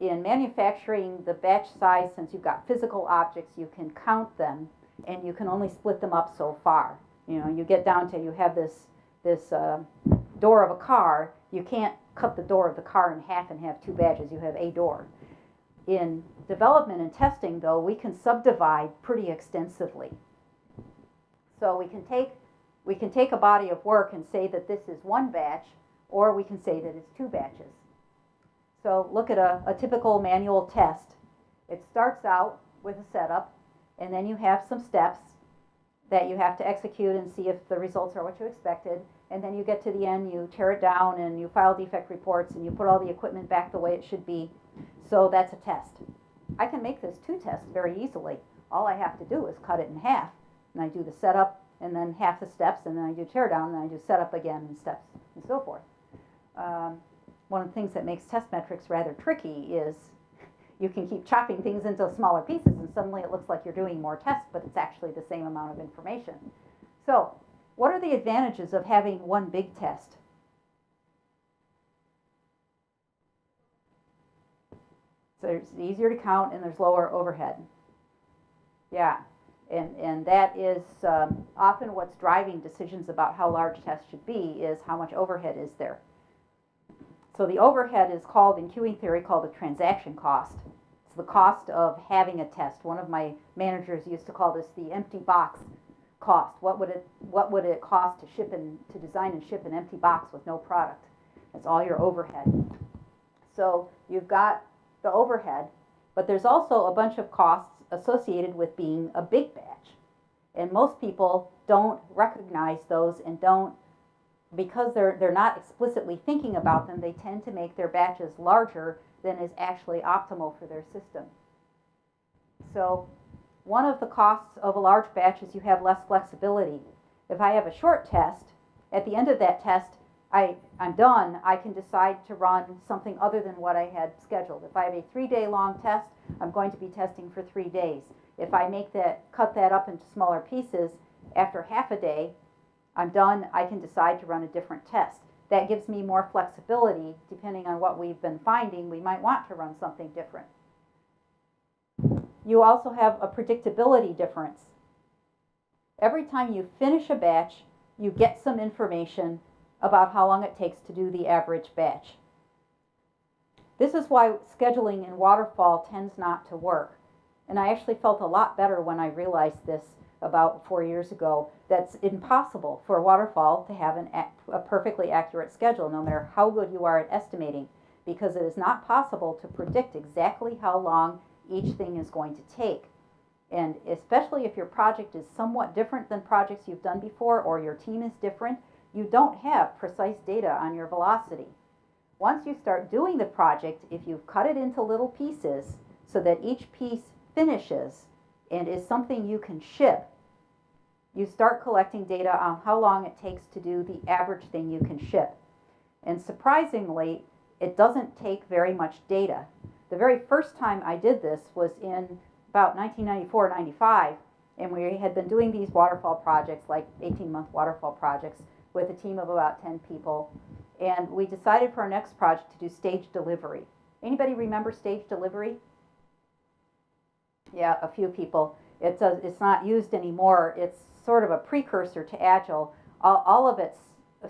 in manufacturing, the batch size, since you've got physical objects, you can count them and you can only split them up so far. You know, you get down to, you have this door of a car, you can't cut the door of the car in half and have two batches, you have a door. In development and testing, though, we can subdivide pretty extensively. So we can take a body of work and say that this is one batch, or we can say that it's two batches. So look at a typical manual test. It starts out with a setup, and then you have some steps that you have to execute and see if the results are what you expected. And then you get to the end, you tear it down, and you file defect reports, and you put all the equipment back the way it should be. So that's a test. I can make this two tests very easily. All I have to do is cut it in half. And I do the setup, and then half the steps, and then I do tear down, and then I do setup again, and steps, and so forth. One of the things that makes test metrics rather tricky is you can keep chopping things into smaller pieces, and suddenly it looks like you're doing more tests, but it's actually the same amount of information. So what are the advantages of having one big test? So it's easier to count, and there's lower overhead. Yeah, and that is often what's driving decisions about how large tests should be, is how much overhead is there. So the overhead is called, in queuing theory, called the transaction cost. It's the cost of having a test. One of my managers used to call this the empty box cost. What would it cost to design and ship an empty box with no product? That's all your overhead. So you've got the overhead, but there's also a bunch of costs associated with being a big batch. And most people don't recognize those and don't, because they're not explicitly thinking about them, they tend to make their batches larger than is actually optimal for their system. So one of the costs of a large batch is you have less flexibility. If I have a short test, at the end of that test, I'm done. I can decide to run something other than what I had scheduled. If I have a 3-day long test, I'm going to be testing for 3 days. If I cut that up into smaller pieces, after half a day, I'm done. I can decide to run a different test. That gives me more flexibility. Depending on what we've been finding, we might want to run something different. You also have a predictability difference. Every time you finish a batch, you get some information about how long it takes to do the average batch. This is why scheduling in waterfall tends not to work. And I actually felt a lot better when I realized this about 4 years ago. That's impossible for waterfall to have a perfectly accurate schedule, no matter how good you are at estimating, because it is not possible to predict exactly how long each thing is going to take. And especially if your project is somewhat different than projects you've done before, or your team is different, you don't have precise data on your velocity. Once you start doing the project, if you've cut it into little pieces so that each piece finishes and is something you can ship, you start collecting data on how long it takes to do the average thing you can ship. And surprisingly, it doesn't take very much data. The very first time I did this was in about 1994-95, and we had been doing these waterfall projects, like 18-month waterfall projects, with a team of about 10 people. And we decided for our next project to do stage delivery. Anybody remember stage delivery? Yeah, a few people. It's not used anymore. It's sort of a precursor to Agile. All of its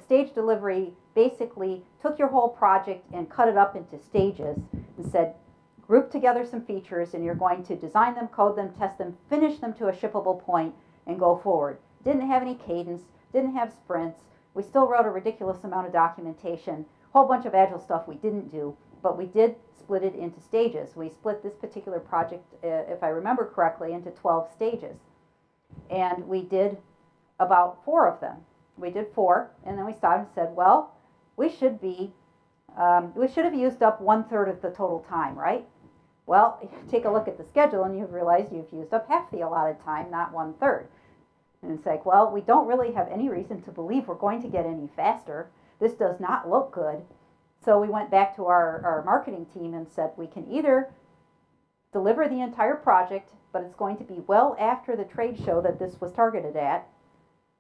stage delivery basically took your whole project and cut it up into stages and said, group together some features and you're going to design them, code them, test them, finish them to a shippable point and go forward. Didn't have any cadence, didn't have sprints. We still wrote a ridiculous amount of documentation, a whole bunch of Agile stuff we didn't do, but we did split it into stages. We split this particular project, if I remember correctly, into 12 stages. And we did about 4 of them. We did 4, and then we stopped and said, well, we should have used up 1/3 of the total time, right? Well, take a look at the schedule and you've realized you've used up half the allotted time, not 1/3. And it's like, well, we don't really have any reason to believe we're going to get any faster. This does not look good. So we went back to our marketing team and said, we can either deliver the entire project, but it's going to be well after the trade show that this was targeted at.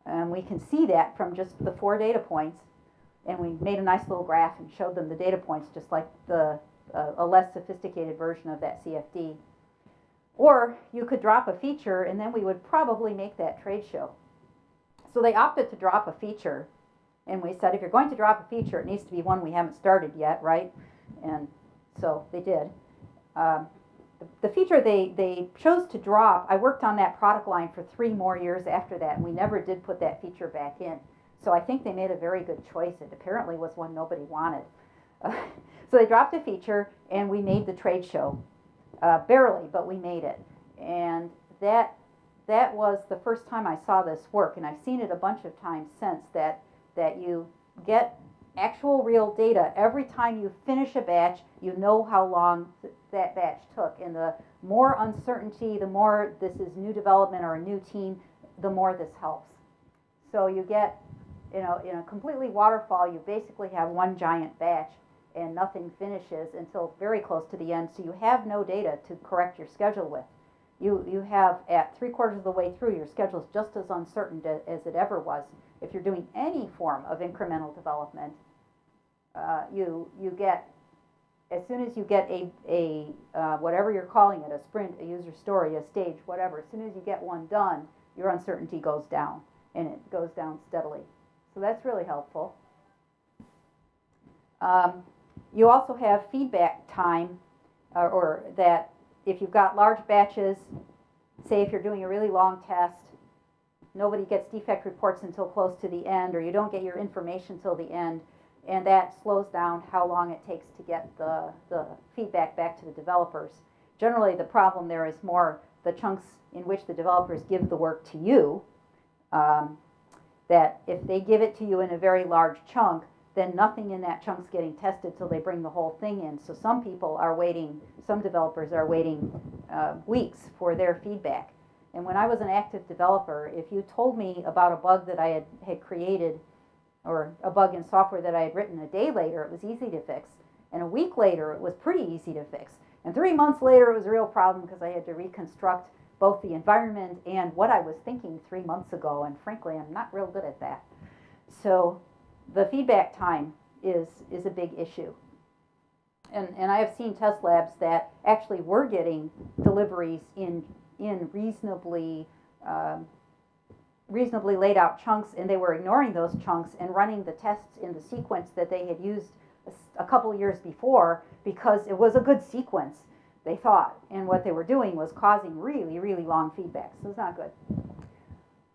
And we can see that from just the 4 data points. And we made a nice little graph and showed them the data points, just like a less sophisticated version of that CFD. Or you could drop a feature, and then we would probably make that trade show. So they opted to drop a feature. And we said, if you're going to drop a feature, it needs to be one we haven't started yet, right? And so they did. The feature they chose to drop, I worked on that product line for 3 more years after that, and we never did put that feature back in. So I think they made a very good choice. It apparently was one nobody wanted. So they dropped a feature, and we made the trade show. Barely, but we made it. And that was the first time I saw this work, and I've seen it a bunch of times since, that you get actual real data. Every time you finish a batch, you know how long that batch took. And the more uncertainty, the more this is new development or a new team, the more this helps. So you get, in a completely waterfall, you basically have one giant batch and nothing finishes until very close to the end. So you have no data to correct your schedule with. You have, at 3/4 of the way through, your schedule is just as uncertain as it ever was. If you're doing any form of incremental development, you get, as soon as you get a whatever you're calling it, a sprint, a user story, a stage, whatever, as soon as you get one done, your uncertainty goes down, and it goes down steadily. So that's really helpful. You also have feedback time, or that if you've got large batches, say if you're doing a really long test, nobody gets defect reports until close to the end, or you don't get your information till the end, and that slows down how long it takes to get the feedback back to the developers. Generally, the problem there is more the chunks in which the developers give the work to you, that if they give it to you in a very large chunk, then nothing in that chunk's getting tested till they bring the whole thing in. So some developers are waiting weeks for their feedback. And when I was an active developer, if you told me about a bug that I had created, or a bug in software that I had written, a day later, it was easy to fix. And a week later, it was pretty easy to fix. And 3 months later, it was a real problem because I had to reconstruct both the environment and what I was thinking 3 months ago. And frankly, I'm not real good at that. So the feedback time is a big issue. And I have seen test labs that actually were getting deliveries in reasonably laid out chunks, and they were ignoring those chunks and running the tests in the sequence that they had used a couple years before because it was a good sequence, they thought. And what they were doing was causing really, really long feedback. So it's not good.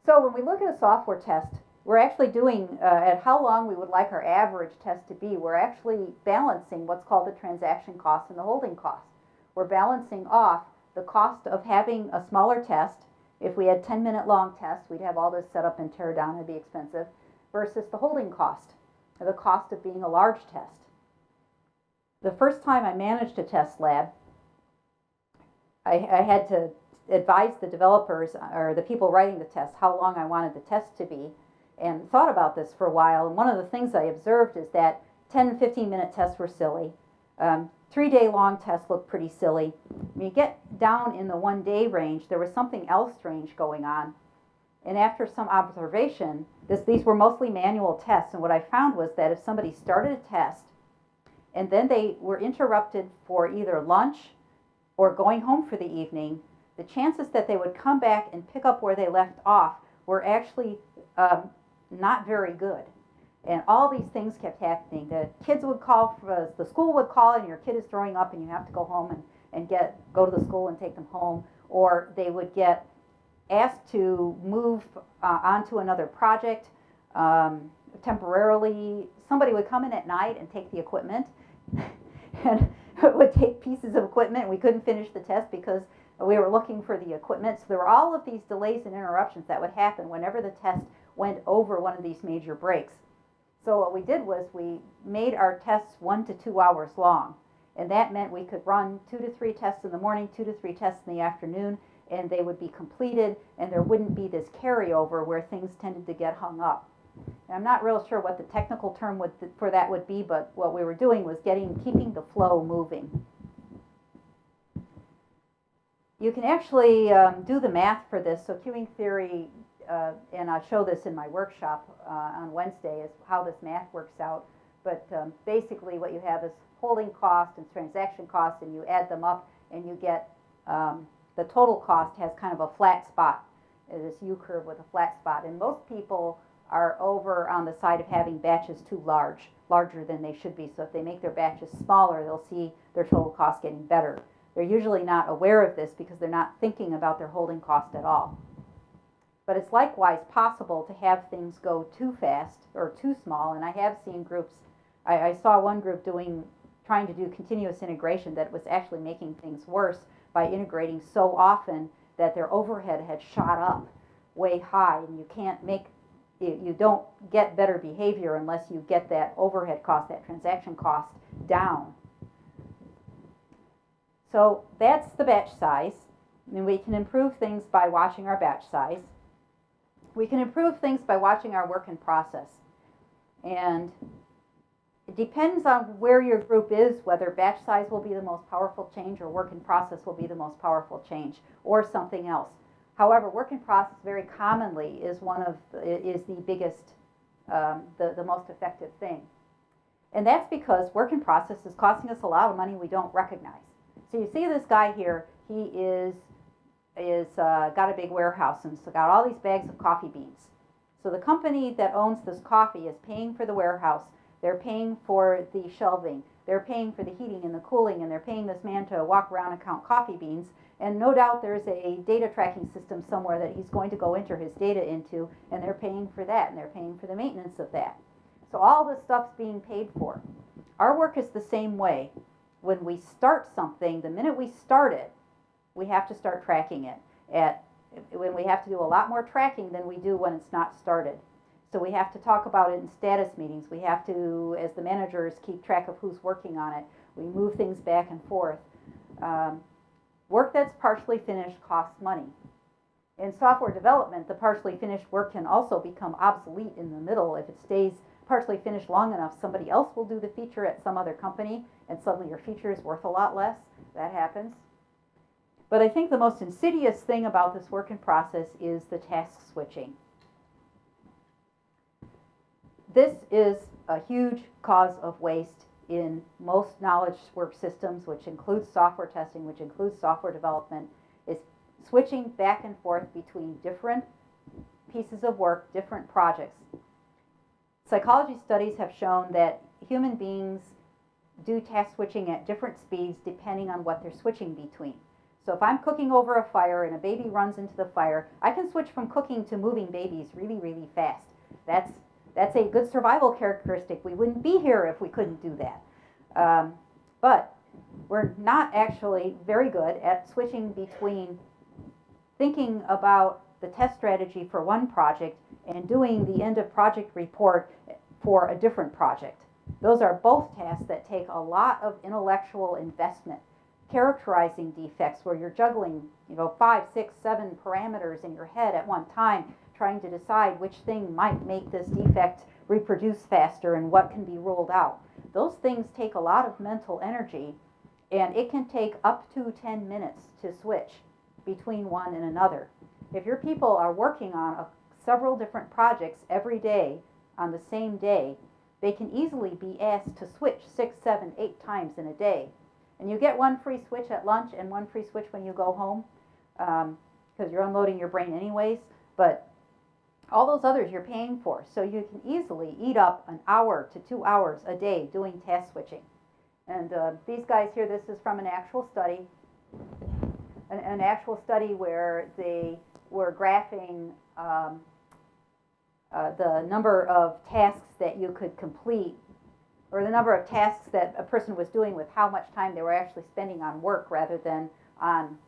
So when we look at a software test, we're actually doing, at how long we would like our average test to be, we're actually balancing what's called the transaction cost and the holding cost. We're balancing off the cost of having a smaller test. If we had 10-minute long tests, we'd have all this set up and tear down, it'd be expensive, versus the holding cost, or the cost of being a large test. The first time I managed a test lab, I had to advise the developers or the people writing the test how long I wanted the test to be, and thought about this for a while. And one of the things I observed is that 10, 15-minute tests were silly. 3-day long tests looked pretty silly. When you get down in the 1-day range, there was something else strange going on. And after some observation, these were mostly manual tests. And what I found was that if somebody started a test and then they were interrupted for either lunch or going home for the evening, the chances that they would come back and pick up where they left off were actually not very good. And all these things kept happening. The kids would call, the school would call, and your kid is throwing up and you have to go home and go to the school and take them home. Or they would get asked to move onto another project temporarily. Somebody would come in at night and take the equipment. And it would take pieces of equipment. We couldn't finish the test because we were looking for the equipment. So there were all of these delays and interruptions that would happen whenever the test went over one of these major breaks. So what we did was we made our tests 1 to 2 hours long. And that meant we could run 2 to 3 tests in the morning, 2 to 3 tests in the afternoon, and they would be completed, and there wouldn't be this carryover where things tended to get hung up. And I'm not real sure what the technical term for that would be, but what we were doing was keeping the flow moving. You can actually do the math for this. So queuing theory, and I'll show this in my workshop on Wednesday, is how this math works out. But basically what you have is holding cost and transaction cost, and you add them up, and you get the total cost has kind of a flat spot, this U-curve with a flat spot. And most people are over on the side of having batches too larger than they should be. So if they make their batches smaller, they'll see their total cost getting better. They're usually not aware of this because they're not thinking about their holding cost at all. But it's likewise possible to have things go too fast or too small. And I have seen groups, I saw one group trying to do continuous integration that was actually making things worse by integrating so often that their overhead had shot up way high, and you don't get better behavior unless you get that overhead cost, that transaction cost, down. So that's the batch size. And we can improve things by watching our batch size. We can improve things by watching our work in process. And it depends on where your group is, whether batch size will be the most powerful change or work in process will be the most powerful change, or something else. However, work in process very commonly is the biggest, the most effective thing. And that's because work in process is costing us a lot of money we don't recognize. So you see this guy here, he got a big warehouse and so got all these bags of coffee beans. So the company that owns this coffee is paying for the warehouse. They're paying for the shelving. They're paying for the heating and the cooling, and they're paying this man to walk around and count coffee beans. And no doubt there's a data tracking system somewhere that he's going to go enter his data into, and they're paying for that, and they're paying for the maintenance of that. So all this stuff's being paid for. Our work is the same way. When we start something, the minute we start it, we have to start tracking it. When we have to do a lot more tracking than we do when it's not started. So we have to talk about it in status meetings. We have to, as the managers, keep track of who's working on it. We move things back and forth. Work that's partially finished costs money. In software development, the partially finished work can also become obsolete in the middle. If it stays partially finished long enough, somebody else will do the feature at some other company, and suddenly your feature is worth a lot less. That happens. But I think the most insidious thing about this work in process is the task switching. This is a huge cause of waste in most knowledge work systems, which includes software testing, which includes software development, is switching back and forth between different pieces of work, different projects. Psychology studies have shown that human beings do task switching at different speeds depending on what they're switching between. So if I'm cooking over a fire and a baby runs into the fire, I can switch from cooking to moving babies really, really fast. That's a good survival characteristic. We wouldn't be here if we couldn't do that. But we're not actually very good at switching between thinking about the test strategy for one project and doing the end of project report for a different project. Those are both tasks that take a lot of intellectual investment characterizing defects where you're juggling, 5, 6, 7 parameters in your head at one time, trying to decide which thing might make this defect reproduce faster and what can be ruled out. Those things take a lot of mental energy, and it can take up to 10 minutes to switch between one and another. If your people are working on several different projects every day on the same day, they can easily be asked to switch 6, 7, 8 times in a day. And you get one free switch at lunch and one free switch when you go home, because you're unloading your brain anyways. But all those others you're paying for. So you can easily eat up an hour to 2 hours a day doing task switching. And these guys here, this is from an actual study. An actual study where they were graphing the number of tasks that you could complete, or the number of tasks that a person was doing with how much time they were actually spending on work rather than on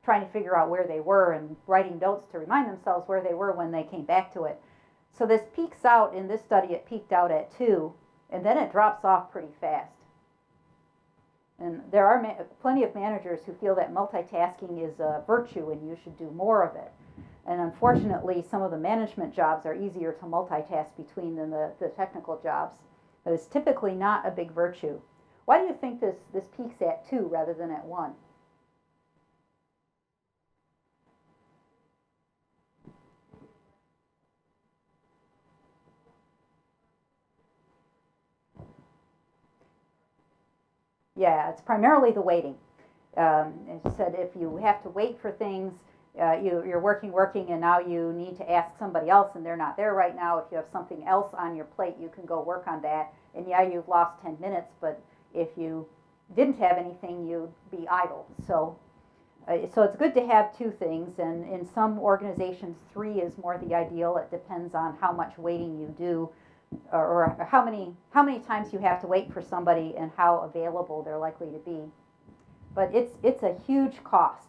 trying to figure out where they were and writing notes to remind themselves where they were when they came back to it. So this peaks out, in this study it peaked out at 2, and then it drops off pretty fast. And there are plenty of managers who feel that multitasking is a virtue and you should do more of it. And unfortunately, some of the management jobs are easier to multitask between than the technical jobs. But it's typically not a big virtue. Why do you think this peaks at 2 rather than at 1? Yeah, it's primarily the waiting. As you said, if you have to wait for things, you're working, and now you need to ask somebody else and they're not there right now. If you have something else on your plate, you can go work on that. And yeah, you've lost 10 minutes, but if you didn't have anything, you'd be idle. So it's good to have 2 things, and in some organizations, 3 is more the ideal. It depends on how much waiting you do, or how many times you have to wait for somebody and how available they're likely to be. But it's a huge cost.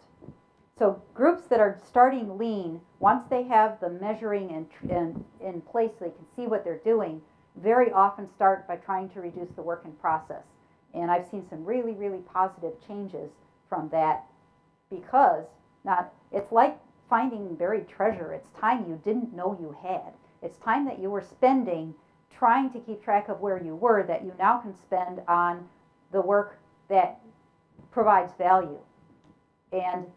So groups that are starting lean, once they have the measuring in place so they can see what they're doing, very often start by trying to reduce the work in process. And I've seen some really, really positive changes from that, because it's like finding buried treasure. It's time you didn't know you had. It's time that you were spending trying to keep track of where you were that you now can spend on the work that provides value. And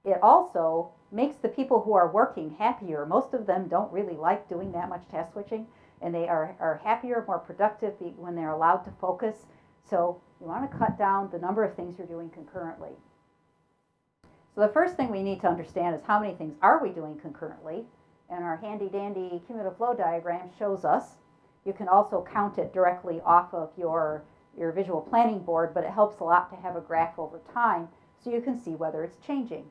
it also makes the people who are working happier. Most of them don't really like doing that much task switching, and they are happier, more productive when they're allowed to focus. So you want to cut down the number of things you're doing concurrently. So the first thing we need to understand is how many things are we doing concurrently. And our handy-dandy cumulative flow diagram shows us. You can also count it directly off of your visual planning board, but it helps a lot to have a graph over time so you can see whether it's changing.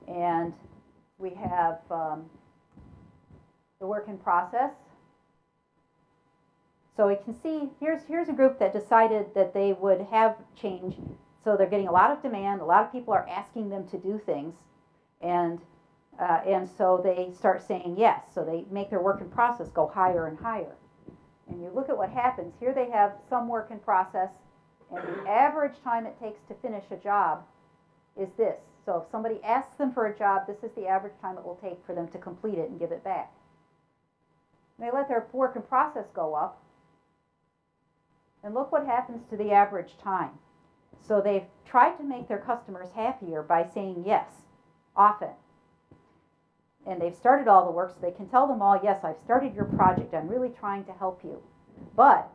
And we have the work in process. So we can see here's a group that decided that they would have change. So they're getting a lot of demand. A lot of people are asking them to do things, and so they start saying yes. So they make their work in process go higher and higher. And you look at what happens. Here they have some work in process, and the average time it takes to finish a job is this. So if somebody asks them for a job, this is the average time it will take for them to complete it and give it back. And they let their work in process go up, and look what happens to the average time. So they've tried to make their customers happier by saying yes often. And they've started all the work, so they can tell them all, yes, I've started your project. I'm really trying to help you. But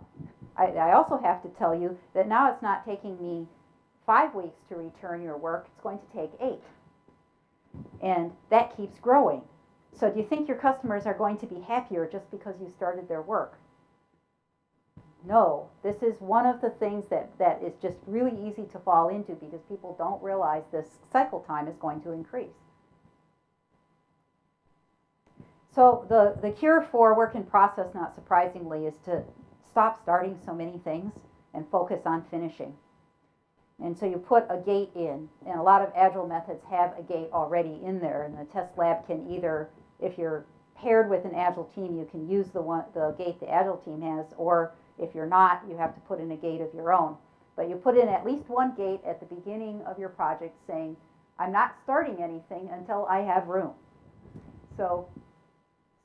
I also have to tell you that now it's not taking me 5 weeks to return your work. It's going to take 8. And that keeps growing. So do you think your customers are going to be happier just because you started their work? No. This is one of the things that is just really easy to fall into, because people don't realize this cycle time is going to increase. So the cure for work in process, not surprisingly, is to stop starting so many things and focus on finishing. And so you put a gate in, and a lot of agile methods have a gate already in there, and the test lab can either, if you're paired with an Agile team, you can use the gate the Agile team has, or if you're not, you have to put in a gate of your own. But you put in at least one gate at the beginning of your project saying, I'm not starting anything until I have room. So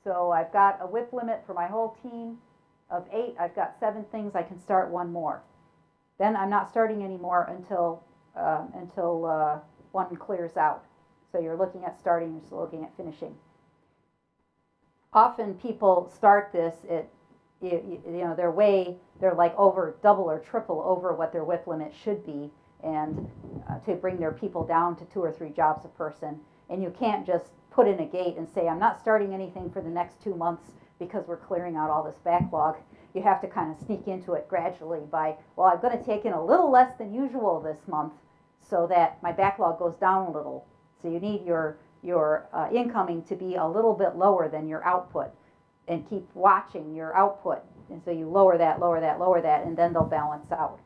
I've got a WIP limit for my whole team of 8. I've got 7 things. I can start one more. Then I'm not starting anymore until one clears out. So you're looking at starting, you're still looking at finishing. Often people start this at, they're like over double or triple over what their WIP limit should be, and to bring their people down to 2 or 3 jobs a person. And you can't just put in a gate and say, I'm not starting anything for the next 2 months because we're clearing out all this backlog. You have to kind of sneak into it gradually by, well, I'm going to take in a little less than usual this month so that my backlog goes down a little. So you need your incoming to be a little bit lower than your output, and keep watching your output. And so you lower that, and then they'll balance out.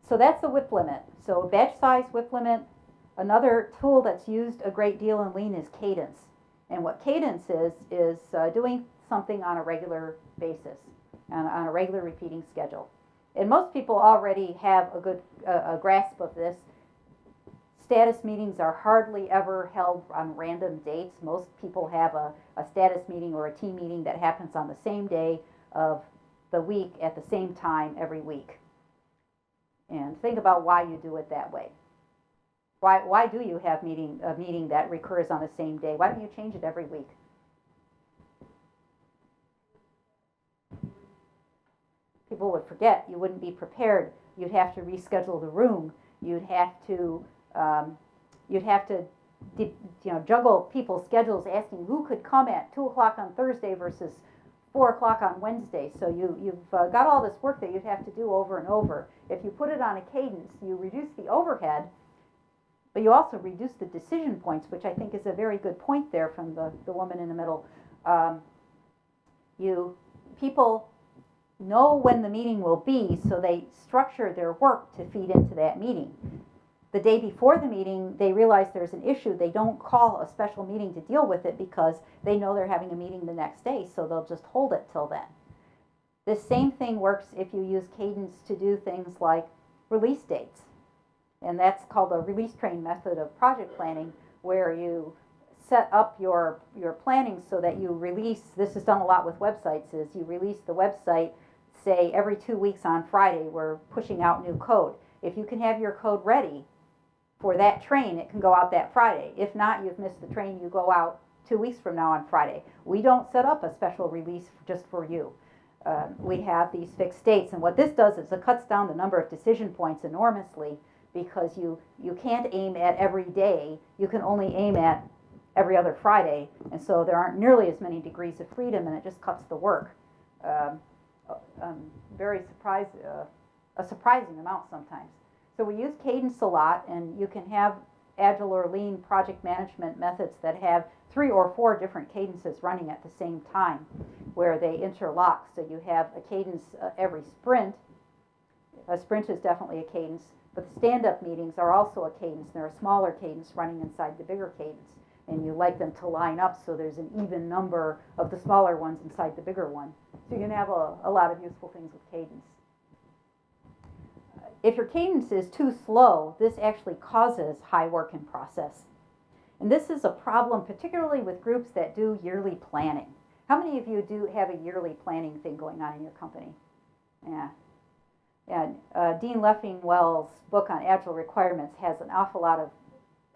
So that's the WIP limit. So batch size, WIP limit. Another tool that's used a great deal in Lean is cadence. And what cadence is doing something on a regular basis, on a regular repeating schedule. And most people already have a good grasp of this. Status meetings are hardly ever held on random dates. Most people have a status meeting or a team meeting that happens on the same day of the week at the same time every week. And think about why you do it that way. Why do you have a meeting that recurs on the same day? Why don't you change it every week? People would forget. You wouldn't be prepared. You'd have to reschedule the room. You'd have to juggle people's schedules, asking who could come at 2 o'clock on Thursday versus 4 o'clock on Wednesday. So you've got all this work that you'd have to do over and over. If you put it on a cadence, you reduce the overhead, but you also reduce the decision points, which I think is a very good point there from the woman in the middle. People know when the meeting will be, so they structure their work to feed into that meeting. The day before the meeting, they realize there's an issue. They don't call a special meeting to deal with it because they know they're having a meeting the next day, so they'll just hold it till then. The same thing works if you use cadence to do things like release dates. And that's called a release train method of project planning, where you set up your planning so that you release, this is done a lot with websites, is you release the website, say every 2 weeks on Friday, we're pushing out new code. If you can have your code ready for that train, it can go out that Friday. If not, you've missed the train, you go out 2 weeks from now on Friday. We don't set up a special release just for you. We have these fixed dates, and what this does is it cuts down the number of decision points enormously, because you can't aim at every day. You can only aim at every other Friday, and so there aren't nearly as many degrees of freedom, and it just cuts the work. A surprising amount sometimes. So we use cadence a lot, and you can have Agile or Lean project management methods that have 3 or 4 different cadences running at the same time, where they interlock. So you have a cadence every sprint. A sprint is definitely a cadence, but the stand-up meetings are also a cadence. They're a smaller cadence running inside the bigger cadence, and you like them to line up so there's an even number of the smaller ones inside the bigger one. So you can have a lot of useful things with cadence. If your cadence is too slow, this actually causes high work in process. And this is a problem particularly with groups that do yearly planning. How many of you do have a yearly planning thing going on in your company? Yeah. Dean Leffingwell's book on Agile requirements has an awful lot of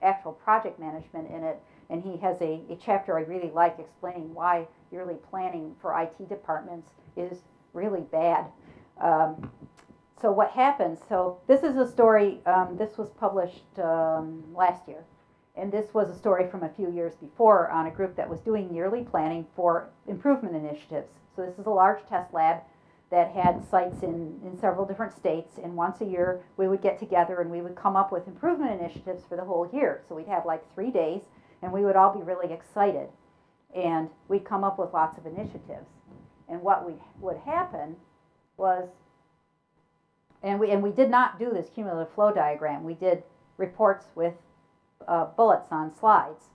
actual project management in it, and he has a chapter I really like explaining why yearly planning for IT departments is really bad. So what happens, so this is a story, this was published last year, and this was a story from a few years before on a group that was doing yearly planning for improvement initiatives. So this is a large test lab that had sites in several different states, and once a year we would get together and we would come up with improvement initiatives for the whole year. So we'd have like 3 days, and we would all be really excited, and we'd come up with lots of initiatives. And what would happen was, and we did not do this cumulative flow diagram. We did reports with bullets on slides.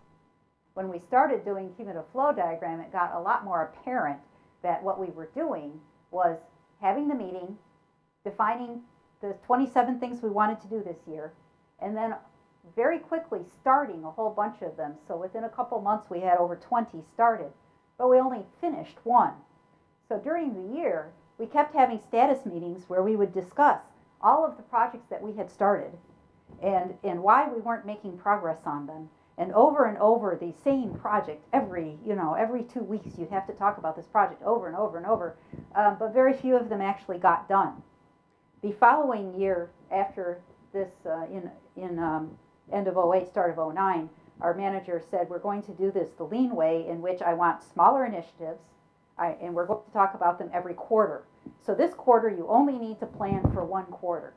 when we started doing cumulative flow diagram, it got a lot more apparent that what we were doing was having the meeting, defining the 27 things we wanted to do this year, and then very quickly starting a whole bunch of them. So within a couple months, we had over 20 started, but we only finished one. So during the year, we kept having status meetings where we would discuss all of the projects that we had started and why we weren't making progress on them. And over the same project, every 2 weeks, you have to talk about this project over and over and over, but very few of them actually got done. The following year, after this, in end of '08, start of '09, our manager said, we're going to do this the lean way, in which I want smaller initiatives, and we're going to talk about them every quarter. So this quarter, you only need to plan for 1 quarter.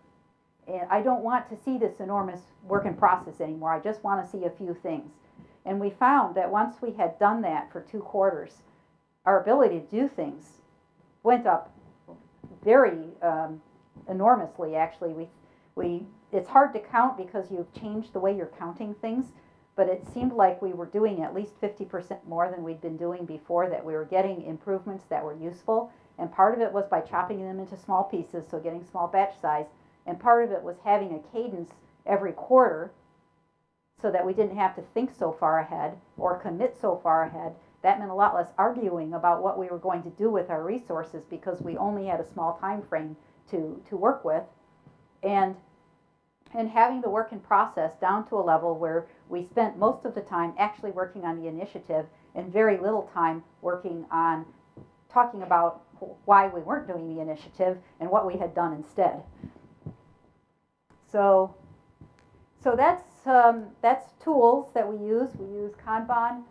And I don't want to see this enormous work in process anymore. I just want to see a few things. And we found that once we had done that for 2 quarters, our ability to do things went up very enormously, actually. It's hard to count because you've changed the way you're counting things, but it seemed like we were doing at least 50% more than we'd been doing before, that we were getting improvements that were useful. And part of it was by chopping them into small pieces, so getting small batch size. And part of it was having a cadence every quarter so that we didn't have to think so far ahead or commit so far ahead. That meant a lot less arguing about what we were going to do with our resources because we only had a small time frame to work with. And having the work in process down to a level where we spent most of the time actually working on the initiative and very little time working on talking about why we weren't doing the initiative and what we had done instead. So that's tools that we use. We use Kanban,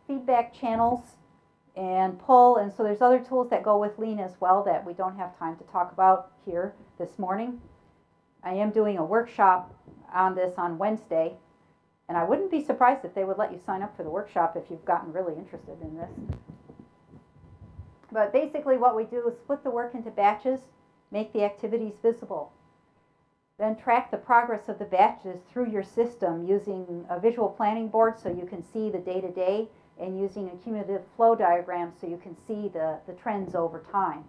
feedback channels, and pull. And so there's other tools that go with Lean as well that we don't have time to talk about here this morning. I am doing a workshop on this on Wednesday, and I wouldn't be surprised if they would let you sign up for the workshop if you've gotten really interested in this. But basically what we do is split the work into batches, make the activities visible. Then track the progress of the batches through your system using a visual planning board so you can see the day-to-day, and using a cumulative flow diagram so you can see the trends over time.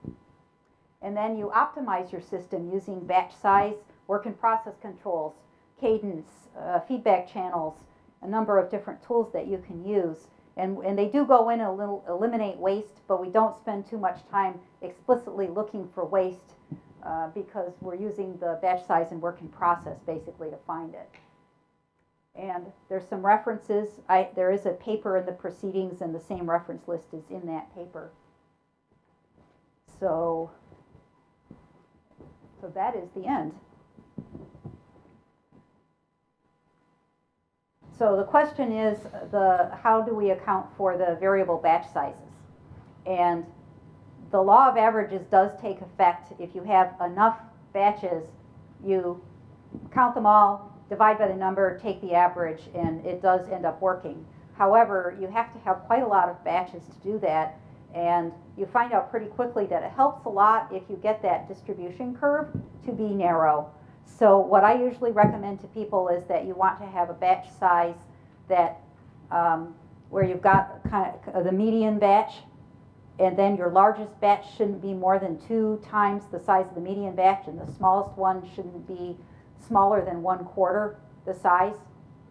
And then you optimize your system using batch size, work in process controls, cadence, feedback channels, a number of different tools that you can use. And they do go in a little eliminate waste, but we don't spend too much time explicitly looking for waste because we're using the batch size and work in process basically to find it. And there's some references. There is a paper in the proceedings, and the same reference list is in that paper. So that is the end. So the question is, how do we account for the variable batch sizes? And the law of averages does take effect. If you have enough batches, you count them all, divide by the number, take the average, and it does end up working. However, you have to have quite a lot of batches to do that, and you find out pretty quickly that it helps a lot if you get that distribution curve to be narrow. So what I usually recommend to people is that you want to have a batch size that where you've got kind of the median batch, and then your largest batch shouldn't be more than 2 times the size of the median batch, and the smallest one shouldn't be smaller than 1/4 the size.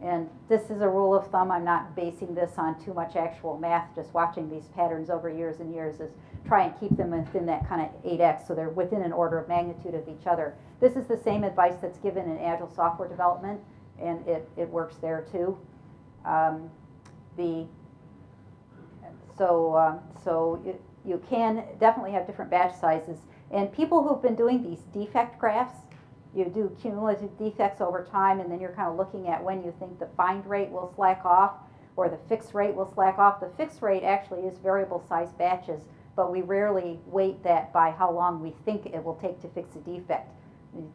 And this is a rule of thumb. I'm not basing this on too much actual math, just watching these patterns over years and years, is try and keep them within that kind of 8x, so they're within an order of magnitude of each other. This is the same advice that's given in Agile software development, and it works there too. You can definitely have different batch sizes. And people who've been doing these defect graphs, you do cumulative defects over time, and then you're kind of looking at when you think the find rate will slack off or the fix rate will slack off. The fix rate actually is variable size batches, but we rarely weight that by how long we think it will take to fix a defect. We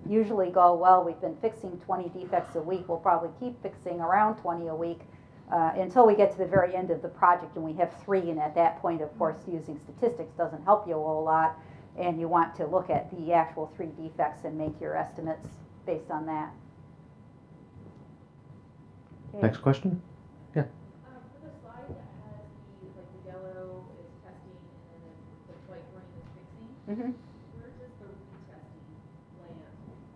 usually go, well, we've been fixing 20 defects a week, we'll probably keep fixing around 20 a week until we get to the very end of the project and we have 3, and at that point, of course, using statistics doesn't help you a whole lot, and you want to look at the actual 3 defects and make your estimates based on that. Okay. Next question? Yeah. Mm-hmm. Where does the retesting land?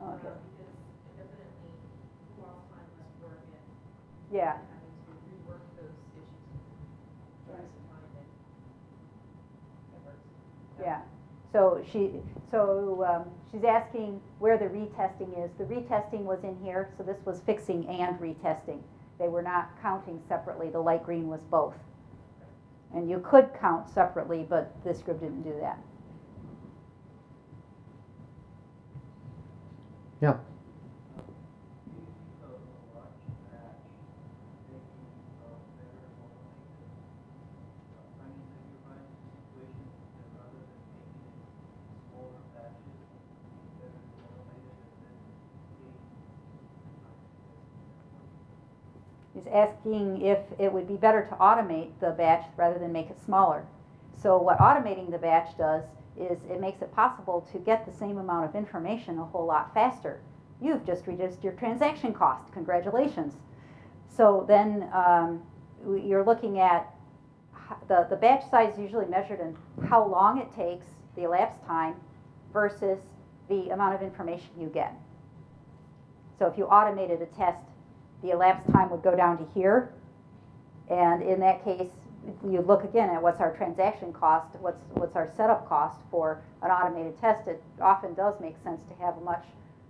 Okay. Because evidently, lost time, less work, and Yeah. having to rework those issues drives some time and efforts. Yeah. She's asking where the retesting is. The retesting was in here, so this was fixing and retesting. They were not counting separately. The light green was both. And you could count separately, but this group didn't do that. Yeah. He's asking if it would be better to automate the batch rather than make it smaller. So what automating the batch does is it makes it possible to get the same amount of information a whole lot faster. You've just reduced your transaction cost. Congratulations. So then you're looking at the batch size is usually measured in how long it takes, the elapsed time, versus the amount of information you get. So if you automated a test, the elapsed time would go down to here. And in that case, you look again at what's our transaction cost, what's our setup cost for an automated test. It often does make sense to have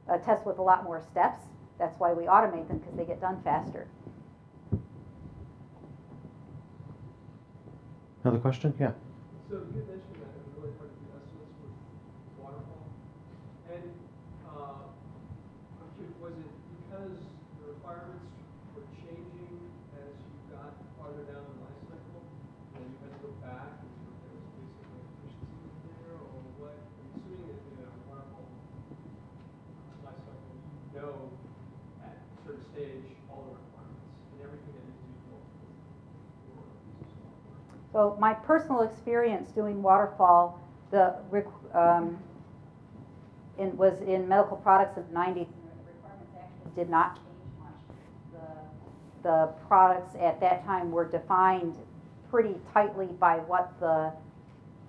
a test with a lot more steps. That's why we automate them, because they get done faster. Another question? Yeah. So you mentioned that it was really hard to do estimates with waterfall. And I'm curious, was it because the requirements were changing as you got farther down the life cycle, and you had to go back, and there was basically efficiency there, or what? I'm assuming that in a waterfall life cycle, you know at a certain stage all the requirements and everything that needs to be built for a piece of software. So my personal experience doing waterfall, was in medical products in the 90s. The requirements actually did not change much. The products at that time were defined pretty tightly by what the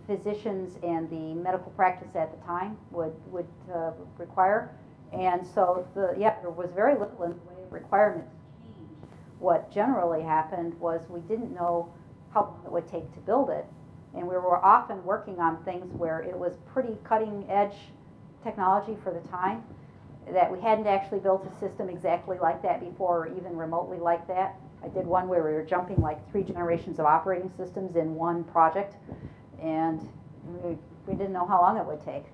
physicians and the medical practice at the time would require. And so there was very little in the way of requirements change. What generally happened was we didn't know how long it would take to build it. And we were often working on things where it was pretty cutting edge technology for the time, that we hadn't actually built a system exactly like that before, or even remotely like that. I did one where we were jumping like 3 generations of operating systems in one project, and we didn't know how long it would take.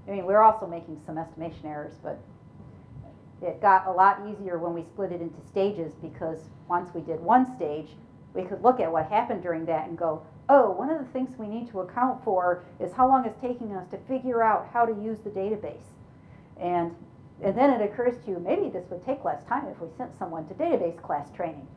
I mean, we were also making some estimation errors, but it got a lot easier when we split it into stages, because once we did one stage, we could look at what happened during that and go, oh, one of the things we need to account for is how long it's taking us to figure out how to use the database. And then it occurs to you, maybe this would take less time if we sent someone to database class training.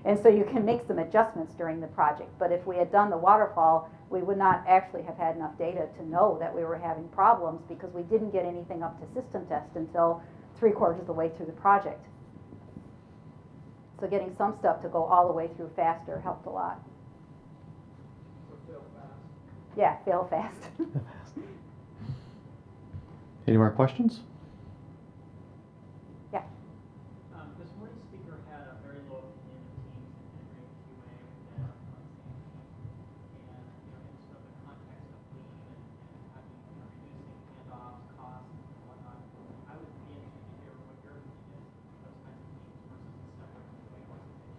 And so you can make some adjustments during the project. But if we had done the waterfall, we would not actually have had enough data to know that we were having problems, because we didn't get anything up to system test until 3/4 of the way through the project. So getting some stuff to go all the way through faster helped a lot. So fail fast. Yeah, fail fast. Any more questions? Yeah. This morning's speaker had a very low opinion of teams and integrating QA with their and in sort of the context of lean and having reducing handoffs, costs, and whatnot. I would be interested to hear what your opinion is of those kinds of teams versus a separate QA organization.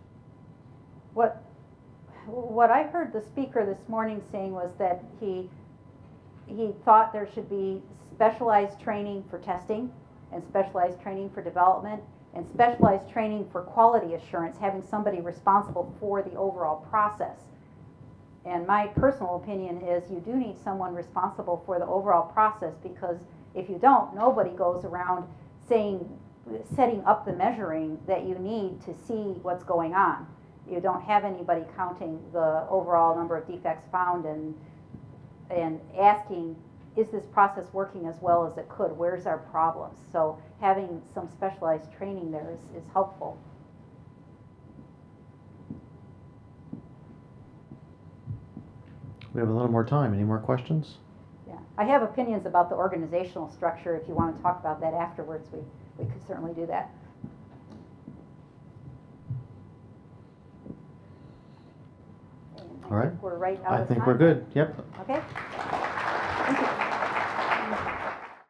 What I heard the speaker this morning saying was that he thought there should be specialized training for testing, and specialized training for development, and specialized training for quality assurance, having somebody responsible for the overall process. And my personal opinion is you do need someone responsible for the overall process, because if you don't, nobody goes around setting up the measuring that you need to see what's going on. You don't have anybody counting the overall number of defects found and asking, is this process working as well as it could? Where's our problems? So having some specialized training there is helpful. We have a little more time. Any more questions? Yeah. I have opinions about the organizational structure. If you want to talk about that afterwards, we could certainly do that. And All right. I think we're right out I of think time. we're good. Yep. Okay. Thank you.